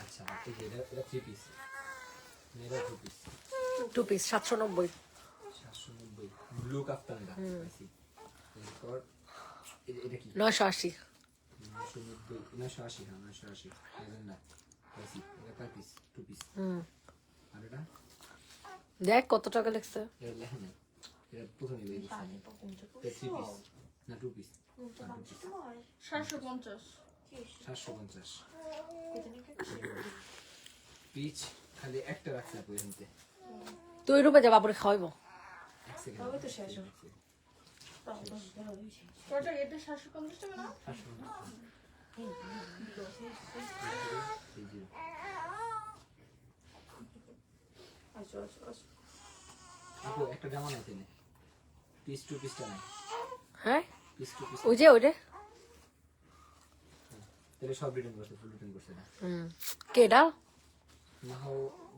আচ্ছা এই যে এটা 3 পিস, এটা 2 পিস, 2 পিস 790। 790 ব্লু কাফতানটা পাইছি। এরপর এটা কি 980। 990 980, হ্যাঁ 980 এজন্য না পাইছি। এটা কয় পিস? 2 পিস। আর এটা দেখ কত টাকা লাগছে। এটা লেখা নাই, এটা প্রথমে দিয়ে দিছি। এটা 3 পিস না 2 পিস? 750 750 পিচ। খালি একটা রাখছে আপু এখানতে। তুই রূপে যা বাবুরে খাওয়াইবো। এক সেকেন্ড তবে তো শেষ হবে। ওটা এটা 750 টাকা না? আপু একটা জামা নাই তেনে পিস 2 পিসটা নাই। হ্যাঁ পিস 2 পিস ওই যে তাহলে সব রিটার্ন করছে, ফুল রিটার্ন করছে না। কেডা? নাও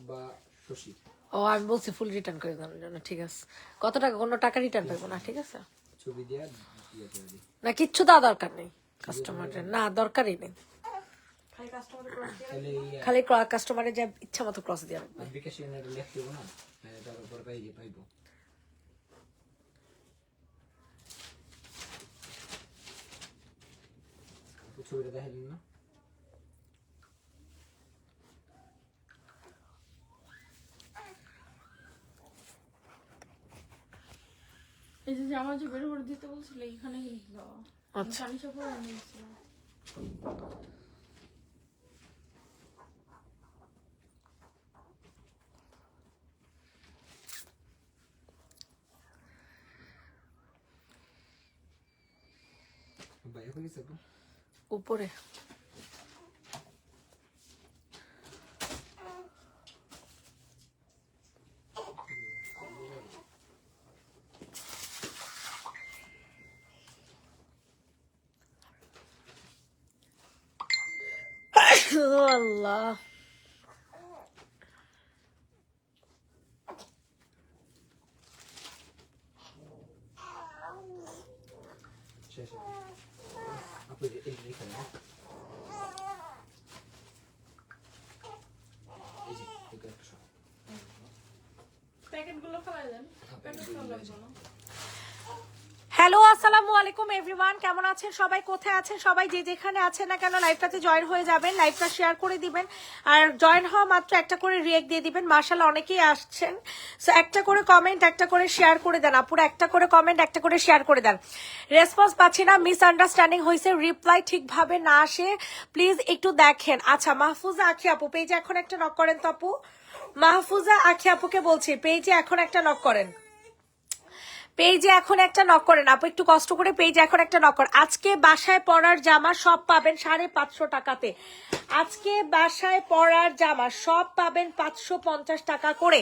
বা শশী। ও আমি বলছি ফুল রিটার্ন করে দেওয়ার জন্য। ঠিক আছে, কত টাকা? কোনো টাকা রিটার্ন পাইবো না। ঠিক আছে, ছবি দিয়া দিয়ে করে দিই। না কিচ্ছু দেওয়া দরকার নেই কাস্টমারের, না দরকারই নেই। খালি কাস্টমারের ক্রস দিয়ে তাহলে খালি কাস্টমারের যে ইচ্ছা মতো ক্রস দিয়ে রাখবে। বিকাশে এটা লিখতে হবে না, তার উপর পাইবো। ছবিটা দেখালেন না? এই যে জামা যে বের করে দিতে বলছিল এখানে কিন্তু দেওয়া। আচ্ছা আমি সব করে নিয়েছিলাম। বাইরে হয়ে গেছে আপু? উপরে আল্লাহ। শেষ আপু এই এখানে এই যে এটা একটা সব প্যাকেটগুলো ফেলাই দেন। প্যাকেট ফেলা লাগবে না। হ্যালো আসসালামু আলাইকুম এভরিওয়ান, কেমন আছেন সবাই? কোথায় আছেন সবাই? যে যেখানে আছেন না কেন লাইভটাতে জয়েন হয়ে যাবেন, লাইভটা শেয়ার করে দিবেন। আর জয়েন হওয়া মাত্র একটা করে রিয়েক্ট দিয়ে দিবেন। মাশাআল্লাহ অনেকেই আসছেন, সো একটা করে কমেন্ট, একটা করে শেয়ার করে দেন। আপুরা একটা করে কমেন্ট, একটা করে শেয়ার করে দেন। রেসপন্স পাচ্ছি না, মিসআন্ডারস্ট্যান্ডিং হয়েছে, রিপ্লাই ঠিকভাবে না আসে, প্লিজ একটু দেখেন। আচ্ছা মাহফুজা আখি আপু পেজে এখন একটা নক করেন তো আপু। মাহফুজা আখি আপুকে বলছি পেজে এখন একটা নক করেন, পেজে এখন একটা নক করেন আপু, একটু কষ্ট করে পেজে এখন একটা নক করেন। আজকে বাসায় পরার জামা সব পাবেন 550 টাকাতে। আজকে বাসায় পরার জামা সব পাবেন 550 টাকা করে।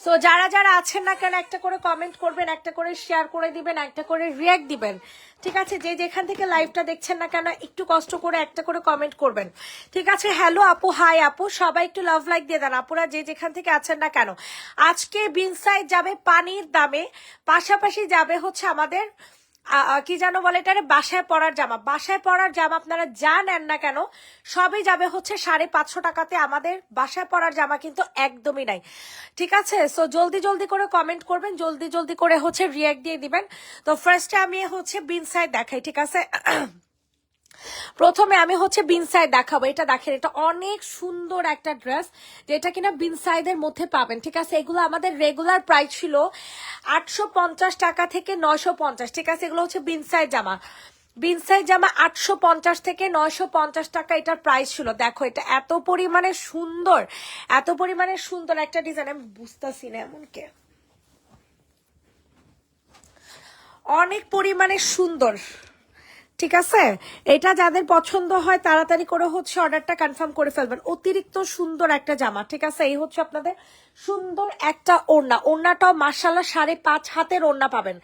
সো যারা যারা আছেন না কেন একটা করে কমেন্ট করবেন, একটা করে শেয়ার করে দিবেন, একটা করে রিয়াক্ট দিবেন। ঠিক আছে, যে যেখান থেকে লাইভটা দেখছেন না কেন একটু কষ্ট করে একটা করে কমেন্ট করবেন। ঠিক আছে, হ্যালো আপু, হাই আপু, সবাই একটু লাভ লাইক দিয়ে দেন আপুরা যে যেখান থেকে আছেন না কেন। আজকে বিনসাইড যাবে পানির দামে, পাশাপাশি যাবে হচ্ছে আমাদের কি জানো বলে এটারে বাসায় পরার জামা। বাসায় পরার জামা আপনারা যা নেন না কেন সবই যাবে হচ্ছে 550 টাকাতে। আমাদের বাসায় পরার জামা কিন্তু একদমই নাই। ঠিক আছে, সো জলদি জলদি করে কমেন্ট করবেন, জলদি জলদি করে হচ্ছে রিয়াক্ট দিয়ে দিবেন। তো ফার্স্টে আমি হচ্ছে বিনসাইড দেখাই। ঠিক আছে, প্রথমে আমি হচ্ছে বিনসাইড দেখাবো। এটা দেখেন, এটা অনেক সুন্দর একটা ড্রেস যেটা কিনা বিনসাইডের মধ্যে পাবেন। ঠিক আছে, এগুলো আমাদের রেগুলার প্রাইস ছিল 850 টাকা থেকে 950। ঠিক আছে, এগুলো হচ্ছে বিনসাইড জামা। বিনসাইড জামা 850 থেকে 950 টাকা এটার প্রাইস ছিল। দেখো এটা এত পরিমাণে সুন্দর, এত পরিমাণে সুন্দর একটা ডিজাইন, আমি বুঝতেছি না এমন কে, অনেক পরিমাণে সুন্দর। ঠিক আছে, এটা যাদের পছন্দ হয় তাড়াতাড়ি করে হচ্ছে অর্ডারটা কনফার্ম করে ফেলবেন। অতিরিক্ত সুন্দর একটা জামা। ঠিক আছে, এই হচ্ছে আপনাদের সুন্দর একটা ওড়না। ওড়নাটাও মাশাআল্লাহ 5.5 হাতের ওড়না পাবেন।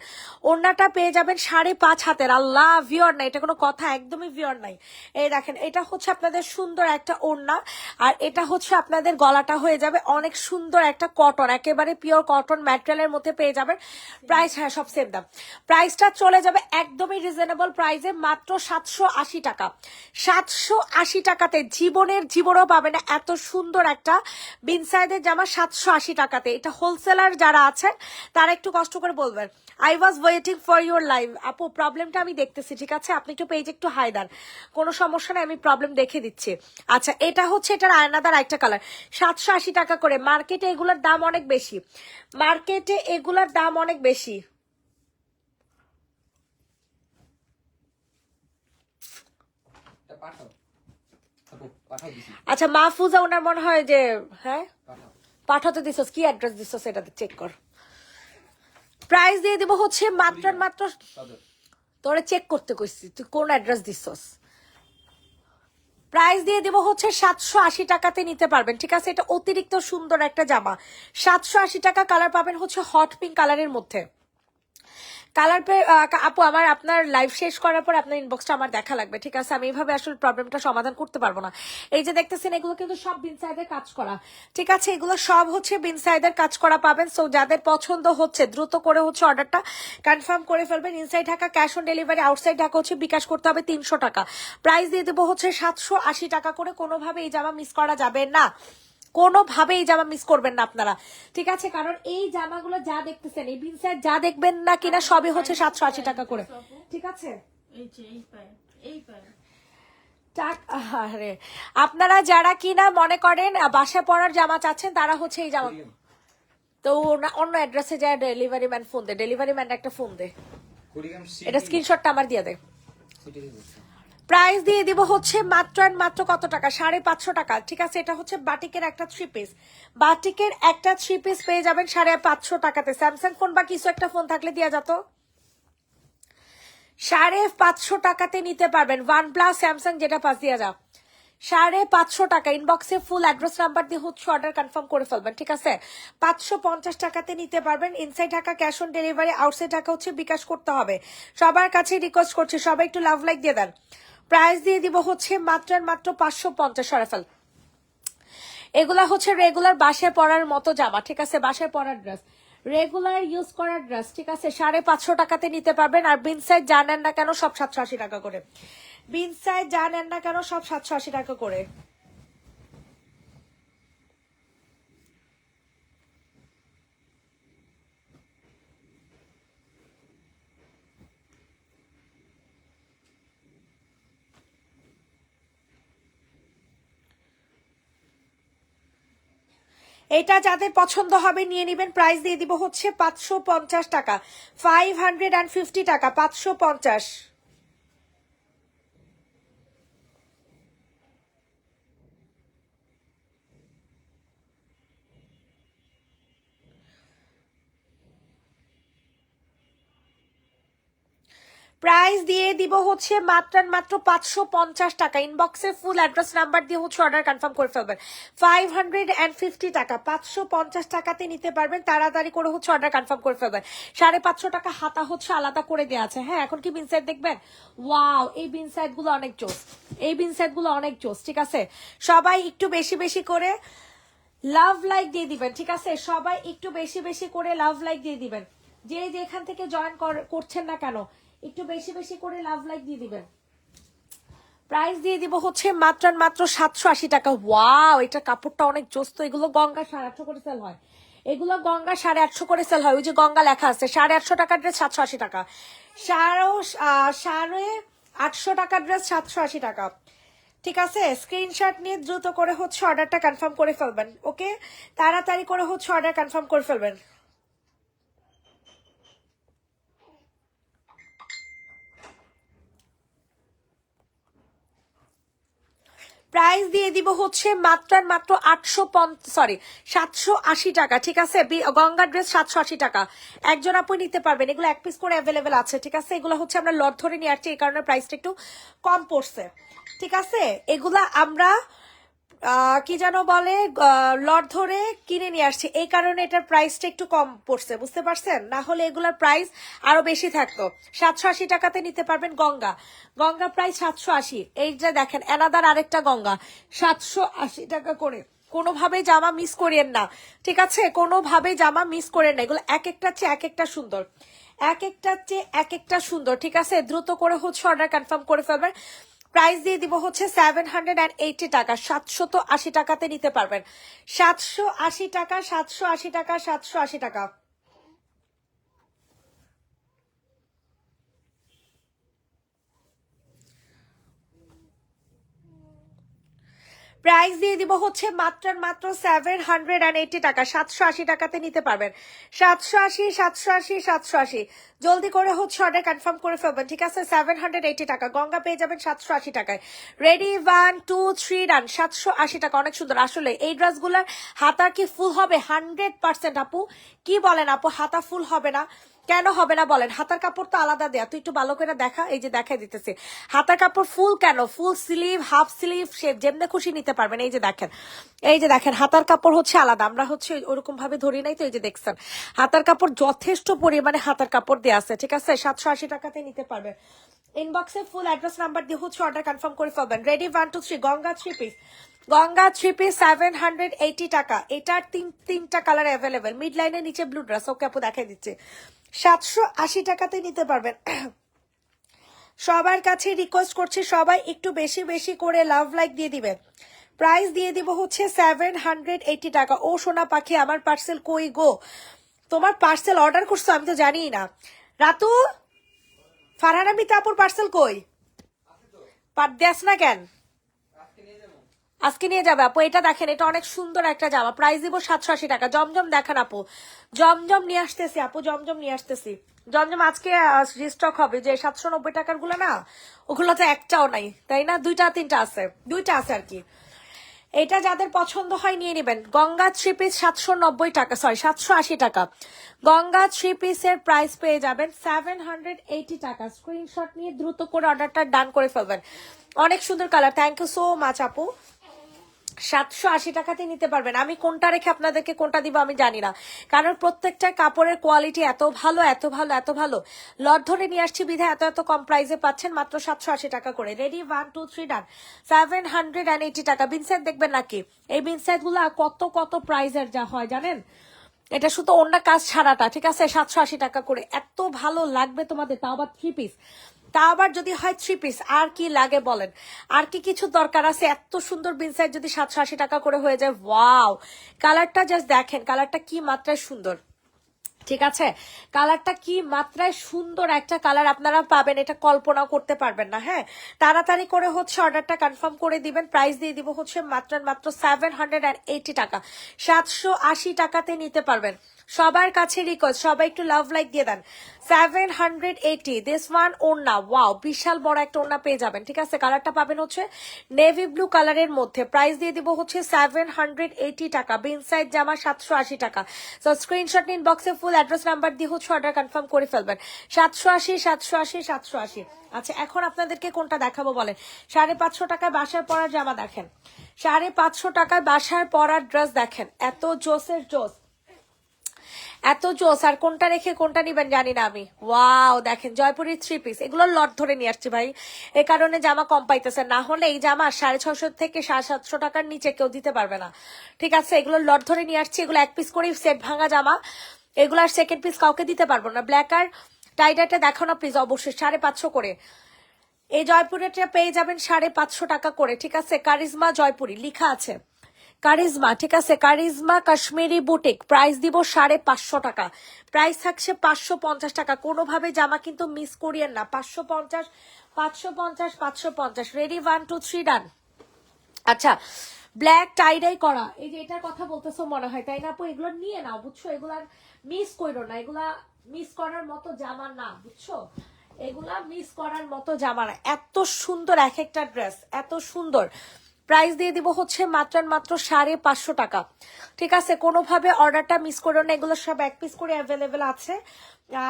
ওড়নাটা পেয়ে যাবেন 5.5 হাতের। আল্লাহ, ভিউয়ার নাই, এটা কোনো কথা, একদমই ভিউয়ার নাই। এই দেখেন, এটা হচ্ছে আপনাদের সুন্দর একটা ওড়না, আর এটা হচ্ছে আপনাদের গলাটা হয়ে যাবে অনেক সুন্দর একটা কটন, একেবারে পিওর কটন ম্যাটেরিয়ালের মধ্যে পেয়ে যাবেন। প্রাইস, হ্যাঁ সব সেম দাম। প্রাইসটা চলে যাবে একদমই রিজনেবল প্রাইসে, মাত্র 780 টাকা। 780 টাকাতে জীবনেও পাবে না এত সুন্দর একটা বিনসাইডের জামা 780 টাকাতে। এটা হোলসেলার যারা আছেন তারা একটু কষ্ট করে বলবেন। I was waiting for your live. আপু প্রবলেমটা আমি দেখতেছি, ঠিক আছে? আপনি একটু পেজ একটু হাই দেন, কোনো সমস্যা নেই, আমি প্রবলেম দেখে দিচ্ছি। আচ্ছা, এটা হচ্ছে এটার আয়নাদার একটা কালার, 780 টাকা করে। মার্কেটে এগুলোর দাম অনেক বেশি, মার্কেটে এগুলোর দাম অনেক বেশি। পাঠাও আপু, পাঠাও দিছি, আচ্ছা, মাহফুজা ওনার মনে হয় যে হ্যাঁ পাঠাও। পাঠাতে দিছস, কি অ্যাড্রেস দিছস এটা চেক কর। প্রাইস দিয়ে দিব হচ্ছে মাত্র সদর। তোরে চেক করতে কইছি, তুই কোন অ্যাড্রেস দিছস। প্রাইস দিয়ে দিব হচ্ছে 780 টাকাতে নিতে পারবেন, ঠিক আছে? এটা অতিরিক্ত সুন্দর একটা জামা, 780 টাকা। কালার পাবেন হচ্ছে হট পিঙ্ক কালারের মধ্যে। কালার পে আপু আমার আপনার লাইভ শেষ করার পর আপনার ইনবক্সটা আমার দেখা লাগবে, ঠিক আছে? আমি এইভাবে আসলে প্রবলেমটা সমাধান করতে পারবো না। এই যে দেখতেছেন এগুলো কিন্তু সব বিনসাইডের কাজ করা, ঠিক আছে? এগুলো সব হচ্ছে বিনসাইডের কাজ করা পাবেন। সো যাদের পছন্দ হচ্ছে দ্রুত করে হচ্ছে অর্ডারটা কনফার্ম করে ফেলবেন। Inside Dhaka cash on delivery, outside Dhaka হচ্ছে বিকাশ করতে হবে 300 টাকা। প্রাইস দিয়ে দেবো হচ্ছে 780 টাকা করে। কোনোভাবে এই জামা মিস করা যাবে না, কোনোভাবে এই জামা মিস করবেন না আপনারা, ঠিক আছে? কারণ এই জামাগুলো যা দেখতেছেন, এই বিনসাইড যা দেখবেন না কিনা সবই হচ্ছে 780 টাকা করে, ঠিক আছে? আরে আপনারা যারা কিনা মনে করেন বাসায় পরার জামা চাচ্ছেন তারা হচ্ছে এই জামা, তো অন্য অ্যাড্রেসে যায় ডেলিভারি ম্যান ফোন দে, ডেলিভারি ম্যান একটা ফোন দে, এটা স্ক্রিনশটটা আমার দিয়ে দে। প্রাইস দিয়ে দিব হচ্ছে মাত্র মাত্র কত টাকা? 550 টাকা, ঠিক আছে? এটা হচ্ছে বাটিকের একটা 3 পিস, বাটিকের একটা 3 পিস পেয়ে যাবেন 550 টাকাতে। স্যামসাং ফোন বা কিছু একটা ফোন থাকলে দেওয়া যেত, 550 টাকাতে নিতে পারবেন। OnePlus স্যামসাং যেটা পাস দিয়া যা, 550 টাকা। ইনবক্সে ফুল অ্যাড্রেস নাম্বার দিয়ে হচ্ছে অর্ডার কনফার্ম করে ফেলবেন, ঠিক আছে? 550 টাকাতে নিতে পারবেন। Inside Dhaka cash on delivery, outside Dhaka হচ্ছে বিকাশ করতে হবে। সবার কাছে রিকোয়েস্ট করছি সবাই একটু লাভ লাইক দিয়ে দেন। প্রাইস দিয়ে দিব হচ্ছে মাত্র 550 সরাফেল। এগুলা হচ্ছে রেগুলার বাসায় পরার মতো জামা, ঠিক আছে? বাসায় পরার ড্রেস, রেগুলার ইউজ করার ড্রেস, ঠিক আছে? 550 টাকাতে নিতে পারবেন। আর বিনসাইড জানেন না কেন সব 780 টাকা করে, বিনসাইড জানেন না কেন সব 780 টাকা করে। এটা যাদের পছন্দ হবে নিয়ে নেবেন। প্রাইস দিয়ে দিব হচ্ছে 550 টাকা, 550 টাকা, 550। প্রাইস দিয়ে দিব হচ্ছে মাত্র 550 টাকা। ইনবক্সে ফুল অ্যাড্রেস নাম্বার দিয়ে হচ্ছে অর্ডার কনফার্ম করে ফেলবেন। 550 টাকা, 550 টাকাতে নিতে পারবেন। তাড়াতাড়ি করে হচ্ছে অর্ডার কনফার্ম করে ফেলবেন। 550 টাকা হাতা হচ্ছে আলাদা করে দেওয়া আছে। হ্যাঁ, এখন কি বিনসাইড দেখবেন? ওয়াও, এই বিনসাইড গুলো অনেক জোস, এই বিনসাইড গুলো অনেক জোস, ঠিক আছে? সবাই একটু বেশি বেশি করে লাভ লাইক দিয়ে দিবেন, ঠিক আছে? সবাই একটু বেশি বেশি করে লাভ লাইক দিয়ে দিবেন। যে যেখান থেকে জয়েন করছেন না কেন একটু বেশি বেশি করে লাভ লাইক দিয়ে দিবেন। প্রাইস দিয়ে দিব হচ্ছে মাত্র 780 টাকা। ওয়াও, এটা কাপড়টা অনেক জোস। তো এগুলো গঙ্গা 850 করে সেল হয়, এগুলো গঙ্গা 850 করে সেল হয়। ওই যে গঙ্গা লেখা আছে, 850 টাকার ড্রেস 780 টাকা, 850 টাকার ড্রেস 780 টাকা, ঠিক আছে? স্ক্রিনশট নিয়ে দ্রুত করে হচ্ছে অর্ডারটা কনফার্ম করে ফেলবেন। ওকে, তাড়াতাড়ি করে হচ্ছে অর্ডার কনফার্ম করে ফেলবেন। প্রাইস দিয়ে দিব হচ্ছে মাত্র 780 টাকা, ঠিক আছে? গঙ্গা ড্রেস 780 টাকা, একজন আপু নিতে পারবেন। এগুলো এক পিস করে অ্যাভেলেবেল আছে, ঠিক আছে? এগুলো হচ্ছে আমরা লট ধরে নিয়ে আসছি, এই কারণে প্রাইসটা একটু কম পড়ছে, ঠিক আছে? এগুলা আমরা কি যেন বলে লট ধরে কিনে নিয়ে আসছি, এই কারণে এটার প্রাইসটা একটু কম পড়ছে, বুঝতে পারছেন? না হলে এগুলার প্রাইস আরো বেশি থাকতো। 780 টাকাতে নিতে পারবেন গঙ্গা, গঙ্গা প্রাইস 780। এই যে দেখেন এনাদার আরেকটা গঙ্গা 780 টাকা করে। কোনোভাবে জামা মিস করিয়েন না, ঠিক আছে? কোনোভাবে জামা মিস করেন না, এগুলো এক একটা চেয়ে এক একটা সুন্দর, এক একটা চেয়ে এক একটা সুন্দর, ঠিক আছে? দ্রুত করে হচ্ছে অর্ডার কনফার্ম করে ফেলবেন। প্রাইস দিয়ে দিব হচ্ছে 780 টাকা, 780 টাকাতে নিতে পারবেন। 780 টাকা, 780 টাকা, 780 টাকা। প্রাইস দিয়ে দিব হচ্ছে মাত্র 780 টাকা, 780 টাকাতে নিতে পারবেন। 780, 780, 780, জলদি করে হচ্ছে অর্ডার কনফার্ম করে ফেলবেন, ঠিক আছে? 780 টাকা, গঙ্গা পেয়ে যাবেন 780 টাকায়। রেডি, 1 2 3 ডান। 780 টাকা, অনেক সুন্দর। আসলে এই ড্রেসগুলোর হাতা কি ফুল হবে? 100% আপু। কি বলেন আপু, হাতা ফুল হবে না? কেন হবে না বলেন? হাতার কাপড় তো আলাদা দেয়া, তুই একটু ভালো করে দেখা। এই যে দেখাই দিতেছি, হাতার কাপড় ফুল কেন? Full sleeve, half sleeve, shape যেমনি খুশি নিতে পারবেন। এই যে দেখেন, এই যে দেখেন, হাতার কাপড় হচ্ছে আলাদা, আমরা হচ্ছে ওরকম ভাবে ধরি নাই তো। এই যে দেখছেন, হাতার কাপড় যথেষ্ট পরিমাণে হাতার কাপড় দেওয়া আছে, ঠিক আছে? 780 টাকাতে নিতে পারবেন। ইনবক্সে ফুল অ্যাড্রেস নাম্বার দিয়ে হচ্ছে অর্ডার কনফার্ম করে ফেলবেন। Ready, 1 2 3, Ganga 3 piece. Ganga 3 piece 780 টাকা। এটার তিনটা কালার অ্যাভেলেবেল। মিড লাইনের নিচে ব্লু ড্রেস, ওকে আপু দেখাই দিচ্ছে। 780 টাকাতে নিতে পারবেন। সবার কাছে রিকোয়েস্ট করছি, সবাই একটু বেশি বেশি করে লাভ লাইক দিয়ে দিবেন। প্রাইস দিয়ে দিব হচ্ছে 780 টাকা। ও সোনা পাখি, আমার পার্সেল কই গো? তোমার পার্সেল অর্ডার করছো আমি তো জানিই না। রাতু, ফারহানা মিতা আপুর পার্সেল কই? দেস না কেন? আজকে নিয়ে যাবে আপু। এটা দেখেন, এটা অনেক সুন্দর একটা জামা। প্রাইস দিব 780 টাকা। জমজম দেখেন আপু, জমজম নিয়ে আসতেছি আপু, জমজম নিয়ে আসতেছি। জমজম আজকে রিস্টক হবে। যে 790 টাকার গুলো না, ওগুলো তো একটাও নাই, তাই না? দুইটা তিনটা আছে, দুইটা আছে আর কি। এটা যাদের পছন্দ হয় নিয়ে নেবেন। গঙ্গা 3 পিস 790 টাকা, সরি 780 টাকা। গঙ্গা 3 পিসের প্রাইস পেয়ে যাবেন 780 টাকা। স্ক্রিনশট নিয়ে দ্রুত করে অর্ডারটা ডান করে ফেলবেন। অনেক সুন্দর colour. Thank you so much আপু। 780 টাকাতে নিতে পারবেন। আমি কোনটা রেখে আপনাদেরকে কোনটা দিব আমি জানি না, কারণ প্রত্যেকটা কাপড়ের কোয়ালিটি এত ভালো, এত ভালো, এত ভালো। লট ধরে নিয়ে আসছি বিধায় এত এত কম প্রাইসে পাচ্ছেন, মাত্র 780 টাকা করে। রেডি, 1 2 3 ডান। 780 টাকা। বিনসাইড দেখবেন নাকি? এই বিনসাইড গুলো কত কত প্রাইসের যা হয় জানেন? এটা শুধু অন্য কাজ ছাড়াটা, ঠিক আছে? 780 টাকা করে। এত ভালো লাগবে তোমাদের, তাও আবার 3 পিস, তা আবার যদি হয় 3 পিস। আর কি লাগে বলেন? আর কি কিছু দরকার আছে? এত সুন্দর বিনসাইড যদি 780 টাকা করে হয়ে যায়, ওয়াও! কালারটা জাস্ট দেখেন, কালারটা কি মাত্রায় সুন্দর, ঠিক আছে? কালারটা কি মাত্রায় সুন্দর একটা কালার আপনারা পাবেন, এটা কল্পনা করতে পারবেন না। হ্যাঁ, তাড়াতাড়ি করে হচ্ছে অর্ডারটা কনফার্ম করে দিবেন। প্রাইস দিয়ে দিব হচ্ছে মাত্র 780 টাকা। 780 টাকাতে নিতে পারবেন। সবার কাছে রিকোয়েস্ট, সবাই একটু লাভ লাইক দিয়ে দেন। 780 দিস ওয়ান। ওড়না, ওয়াও, বিশাল বড় একটা ওড়না পেয়ে যাবেন, ঠিক আছে? কালারটা পাবেন হচ্ছে নেভি ব্লু কালারের মধ্যে। প্রাইস দিয়ে দিব হচ্ছে 780 টাকা। বিনসাইড জামা 780 টাকা। সো স্ক্রিনশট নিন, বক্সে ফুল অ্যাড্রেস নাম্বার দিয়ে হচ্ছে অর্ডার কনফার্ম করে ফেলবেন। 780 780 780। আচ্ছা, এখন আপনাদেরকে কোনটা দেখাবো বলেন? 550 টাকায় বাসায় পরার জামা দেখেন, 550 টাকায় বাসায় পরার ড্রেস দেখেন। এত জোসের জোস, এত জোস। আর কোনটা রেখে কোনটা নিবেন জানি না আমি। ওয়াও, দেখেন জয়পুরের 3 পিস। এগুলো লট ধরে নিয়ে আসছি ভাই, এ কারণে জামা কম পাইতেছে। না হলে এই জামা 650 থেকে 750 টাকার নিচে কেউ দিতে পারবে না, ঠিক আছে? এগুলো লট ধরে নিয়ে আসছি। এগুলো 1 পিস করে সেট ভাঙা জামা, এগুলো আর সেকেন্ড পিস কাউকে দিতে পারবো না। ব্ল্যাক আর টাইডাটা দেখো না প্লিজ, অবশ্যই 550 করে। এই জয়পুরেরটা পেয়ে যাবেন 550 টাকা করে, ঠিক আছে? কারিজমা জয়পুরি লিখা আছে, কারিজমা, ঠিক আছে? Charisma Kashmiri boutique. প্রাইস দিব 550 টাকা। প্রাইস থাকছে 550 টাকা। কোনোভাবে জামা কিন্তু মিস করিয়েন না। 550 550 550। রেডি, 1 2 3 ডান। আচ্ছা, ব্ল্যাক টাইডাই করা, এই যে এটার কথা বলতেছো মনে হয়, তাই না আপু? এগুলো নিয়ে নাও, বুঝছো? এগুলা মিস করো না, এগুলা মিস করার মতো জামা না, বুঝছো? এগুলা মিস করার মতো জামা না। এত সুন্দর এক একটা ড্রেস, এত সুন্দর। প্রাইস দিয়ে দিব হচ্ছে মাত্র 550 টাকা, ঠিক আছে? কোনোভাবে অর্ডারটা মিস করো না। এগুলো সব 1 পিস করে অ্যাভেলেবেল আছে।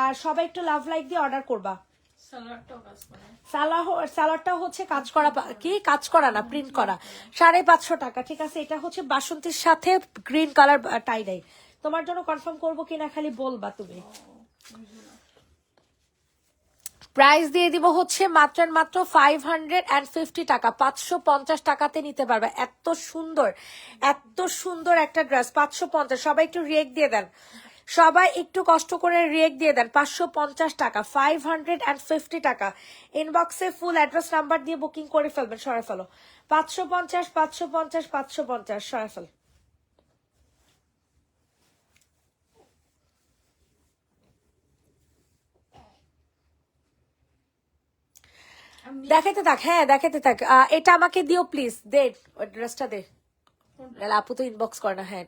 আর সবাই একটু লাভ লাইক দিয়ে অর্ডার করবা। সালোয়ারটা হচ্ছে কাজ করা, কি কাজ করা না, প্রিন্ট করা। 550 টাকা, ঠিক আছে? এটা হচ্ছে বাসন্তীর সাথে গ্রিন কালার টাইডাই। তোমার জন্য কনফার্ম করবো কিনা খালি বলবা তুমি। প্রাইস দিয়ে দিব হচ্ছে মাত্র 550 টাকা। 550 টাকাতে নিতে পারবে। এত সুন্দর, এত সুন্দর একটা ড্রেস। 550। সবাই একটু রিয়েক্ট দিয়ে দেন। সবাই একটু কষ্ট করে রিয়েক্ট দিয়ে দেন। 550 টাকা, 550 টাকা। ইনবক্সে ফুল অ্যাড্রেস নাম্বার দিয়ে বুকিং করে ফেলবেন, সরাই ফেলো। 550 550 550 সরাই ফেল। দেখাতে থাক, হ্যাঁ দেখাতে থাক। এটা আমাকে দিও প্লিজ, দে ড্রেসটা দে। আপু তো ইনবক্স করে না। হ্যাঁ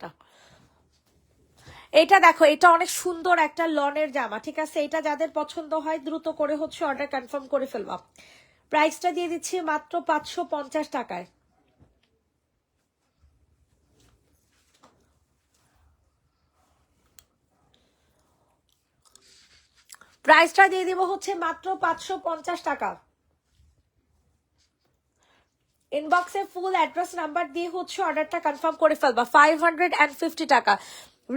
এটা দেখো, এটা অনেক সুন্দর একটা লনের জামা, ঠিক আছে? এটা যাদের পছন্দ হয় দ্রুত করে হচ্ছে অর্ডার কনফার্ম করে ফেলবা। প্রাইসটা দিয়ে দিচ্ছি মাত্র 550 টাকায়। প্রাইসটা দিয়ে দিব হচ্ছে মাত্র 550 টাকা। ইনবক্সে ফুল অ্যাড্রেস নাম্বার দিয়ে হচ্ছে অর্ডারটা কনফার্ম করে ফেলবা। 550 টাকা।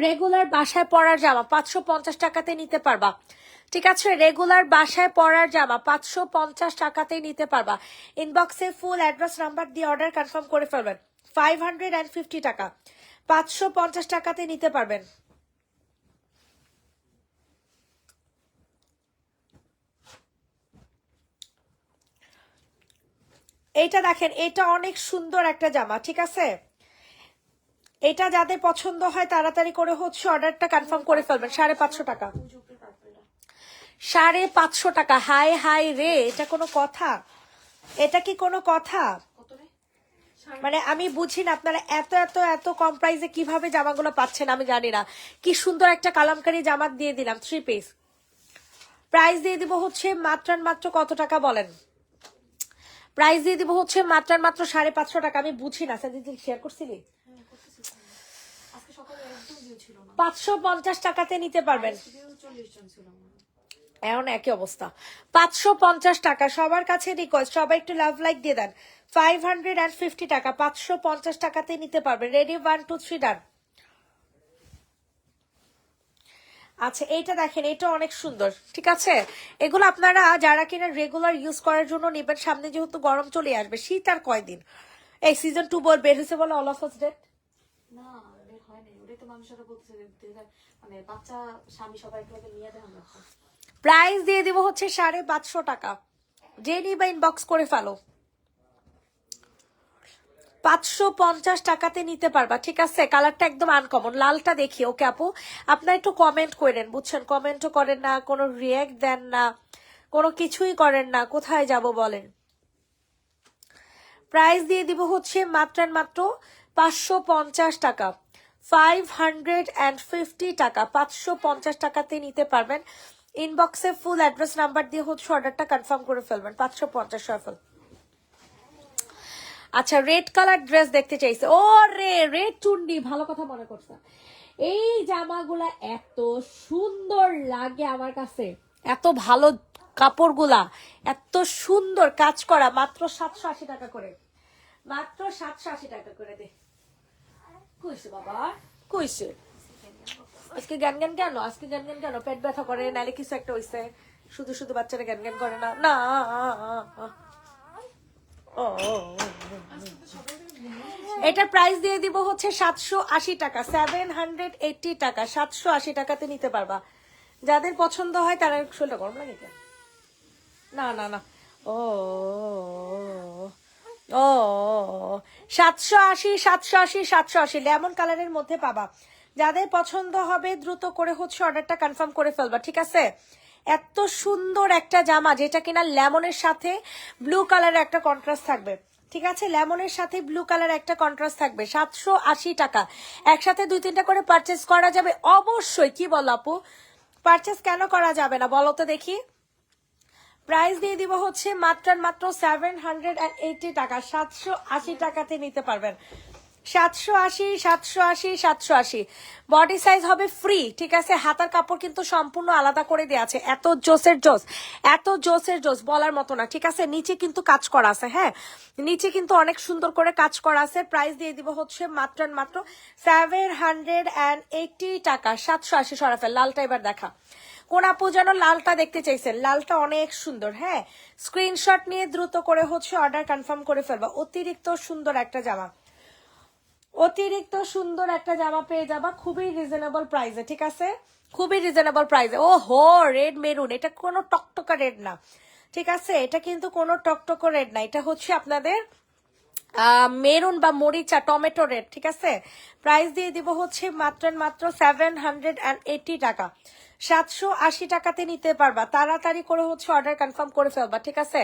রেগুলার বাসায় পরার জামা 550 টাকাতে নিতে পারবা, ঠিক আছে? রেগুলার বাসায় পরার জামা 550 টাকাতে নিতে পারবা। ইনবক্সে ফুল অ্যাড্রেস নাম্বার দিয়ে অর্ডার কনফার্ম করে ফেলবেন। 550 টাকা, 550 টাকাতে নিতে পারবেন। এইটা দেখেন, এটা অনেক সুন্দর একটা জামা, ঠিক আছে? এটা যাদের পছন্দ হয় তাড়াতাড়ি করে হচ্ছে অর্ডারটা কনফার্ম করে ফেলবেন। 550 টাকা, 550 টাকা। হাই হাই রে, এটা কোনো কথা? এটা কি কোনো কথা? মানে আমি বুঝি না আপনারা এত এত এত কম প্রাইসে কিভাবে জামাগুলো পাচ্ছেন, আমি জানি না। কি সুন্দর একটা কালামকারী জামা দিয়ে দিলাম, 3 পিস। প্রাইস দিয়ে দিব হচ্ছে মাত্র কত টাকা বলেন? প্রাইস দিয়ে দিব হচ্ছে মাত্র 550 টাকা। আমি বুঝি না, শেয়ার করছিলি? 550 টাকাতে নিতে পারবেন। এখন একই অবস্থা। 550 টাকা। সবার কাছে রিকোয়েস্ট, সবাই একটু লাভ লাইক দিয়ে দেন। 550 টাকা, 550 টাকাতে নিতে পারবেন। রেডি, 1 2 3 ডান। আচ্ছা এইটা দেখেন, এটা অনেক সুন্দর, ঠিক আছে? এগুলো আপনারা যারা কিনা রেগুলার ইউজ করার জন্য নেবেন। সামনে যেহেতু গরম চলে আসবে, শীত আর কয়দিন? এই সিজন 2 বল বের হয়েছে বলে অল অফ আস ডেট। না বের হয়নি, ওটাই তো মানুষরা বলছে মানে বাচ্চা স্বামী সবাই একটু নিয়ে দেন। প্রাইস দিয়ে দিব হচ্ছে 550 টাকা। যে নিবা ইনবক্স করে ফেলো। 550 টাকাতে নিতে পারবা, ঠিক আছে? কালারটা একদম আনকমন, লালটা দেখি। ওকে আপু, আপনারা একটু কমেন্ট করেন, বুঝছেন? কমেন্টও করেন না, কোনো রিয়াক্ট দেন না, কোনো কিছুই করেন না। কোথায় যাব বলেন? প্রাইস দিয়ে দিব হচ্ছে মাত্র 550 টাকা। 550 টাকা, 550 টাকাতে নিতে পারবেন। ইনবক্সে ফুল অ্যাড্রেস নাম্বার দিয়ে হচ্ছে অর্ডারটা কনফার্ম করে ফেলবেন। 550 সফল। আচ্ছা রেড কালার ড্রেস দেখতে চাইছে। ও রে, রেড চুন্ডি, ভালো কথা মনে করছে। এই জামাগুলা এত সুন্দর লাগে আমার কাছে, এত ভালো কাপড়গুলা, এত সুন্দর কাজ করা। মাত্র 780 টাকা করে, মাত্র 780 টাকা করে। দে কইছে বাবা, কইছে। আজকে জ্ঞান কেন? আজকে জ্ঞান কেন? পেট ব্যথা করে নালে কিছু একটা হইছে? শুধু শুধু বাচ্চারা জ্ঞান করে না না। এটার প্রাইস দিয়ে দিব হচ্ছে 780 টাকা, 780 টাকা। 780 টাকাতে নিতে পারবা। যাদের পছন্দ হয় তারা শোলটা গরম লাগে কেন? না না না। ও ও 780 780 780 লেমন কালারের মধ্যে পাবা। যাদের পছন্দ হবে দ্রুত করে হচ্ছে অর্ডারটা কনফার্ম করে ফেলবা, ঠিক আছে? এত সুন্দর একটা জামা, যেটা কিনা লেমনের সাথে ব্লু কালারের একটা কন্ট্রাস্ট থাকবে, ঠিক আছে? লেমনের সাথে ব্লু কালার একটা কন্ট্রাস্ট থাকবে। 780 টাকা। একসাথে 2-3টা করে পারচেস করা যাবে অবশ্যই। কি বল আপু, পারচেস কেন করা যাবে না বলো তো দেখি? প্রাইস দিয়ে দিব হচ্ছে মাত্র 780 টাকা। 780 টাকাতে নিতে পারবেন। 780 780 780। বডি সাইজ হবে ফ্রি, ঠিক আছে? হাতার কাপড় কিন্তু সম্পূর্ণ আলাদা করে দেওয়া আছে। এত জোসের জোস, এত জোসের জোস বলার মতো না, ঠিক আছে? নিচে কিন্তু কাজ করা আছে, হ্যাঁ নিচে কিন্তু অনেক সুন্দর করে কাজ করা আছে। প্রাইস দিয়ে দিব হচ্ছে মাত্র 780 টাকা। 780 সরাফেল। লালটা এবার দেখা। কোন আপু যেন লালটা দেখতে চাইছেন? লালটা অনেক সুন্দর, হ্যাঁ। স্ক্রিনশট নিয়ে দ্রুত করে হচ্ছে অর্ডার কনফার্ম করে ফেলবা। অতিরিক্ত সুন্দর একটা জামা, অতিরিক্ত সুন্দর একটা জামা পেয়ে যাবা খুবই রিজনেবল প্রাইসে, ঠিক আছে? খুবই রিজনেবল প্রাইসে। ও হো, রেড মেরুন, এটা কোনো টকটকা রেড না, ঠিক আছে? এটা কিন্তু কোনো টকটক রেড না, এটা হচ্ছে আপনাদের মেরুন বা মরিচা টমেটো রেড, ঠিক আছে? প্রাইস দিয়ে দিব হচ্ছে মাত্র 780 টাকা। 780 টাকাতে নিতে পারবা, তাড়াতাড়ি করে হচ্ছে অর্ডার কনফার্ম করে ফেলবা, ঠিক আছে?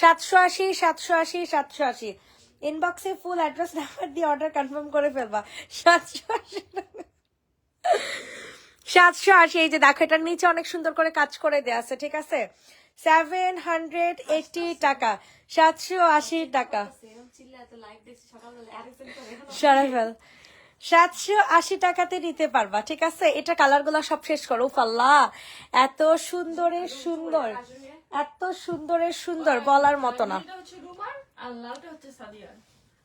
780 ইনবক্সে ফুল অ্যাড্রেস নাম্বার দিয়ে অর্ডার কনফার্ম করে ফেলবা। 780 এই যে দেখো, এটার নিচে অনেক সুন্দর করে কাজ করে দেয়া আছে, ঠিক আছে? 780 টাকা, 780 টাকা। এরকম চিল্লা এত লাইভ দেখছি সকালবেলা অ্যারেসেন্ট করে এখনো সারাফেল 780 টাকাতে নিতে পারবা, ঠিক আছে? এটা কালার গুলা সব শেষ করো। আল্লাহ, এত সুন্দরের সুন্দর, এত সুন্দরের সুন্দর বলার মতো না। এটা হচ্ছে রুমার আর লালটা হচ্ছে সাদিয়ার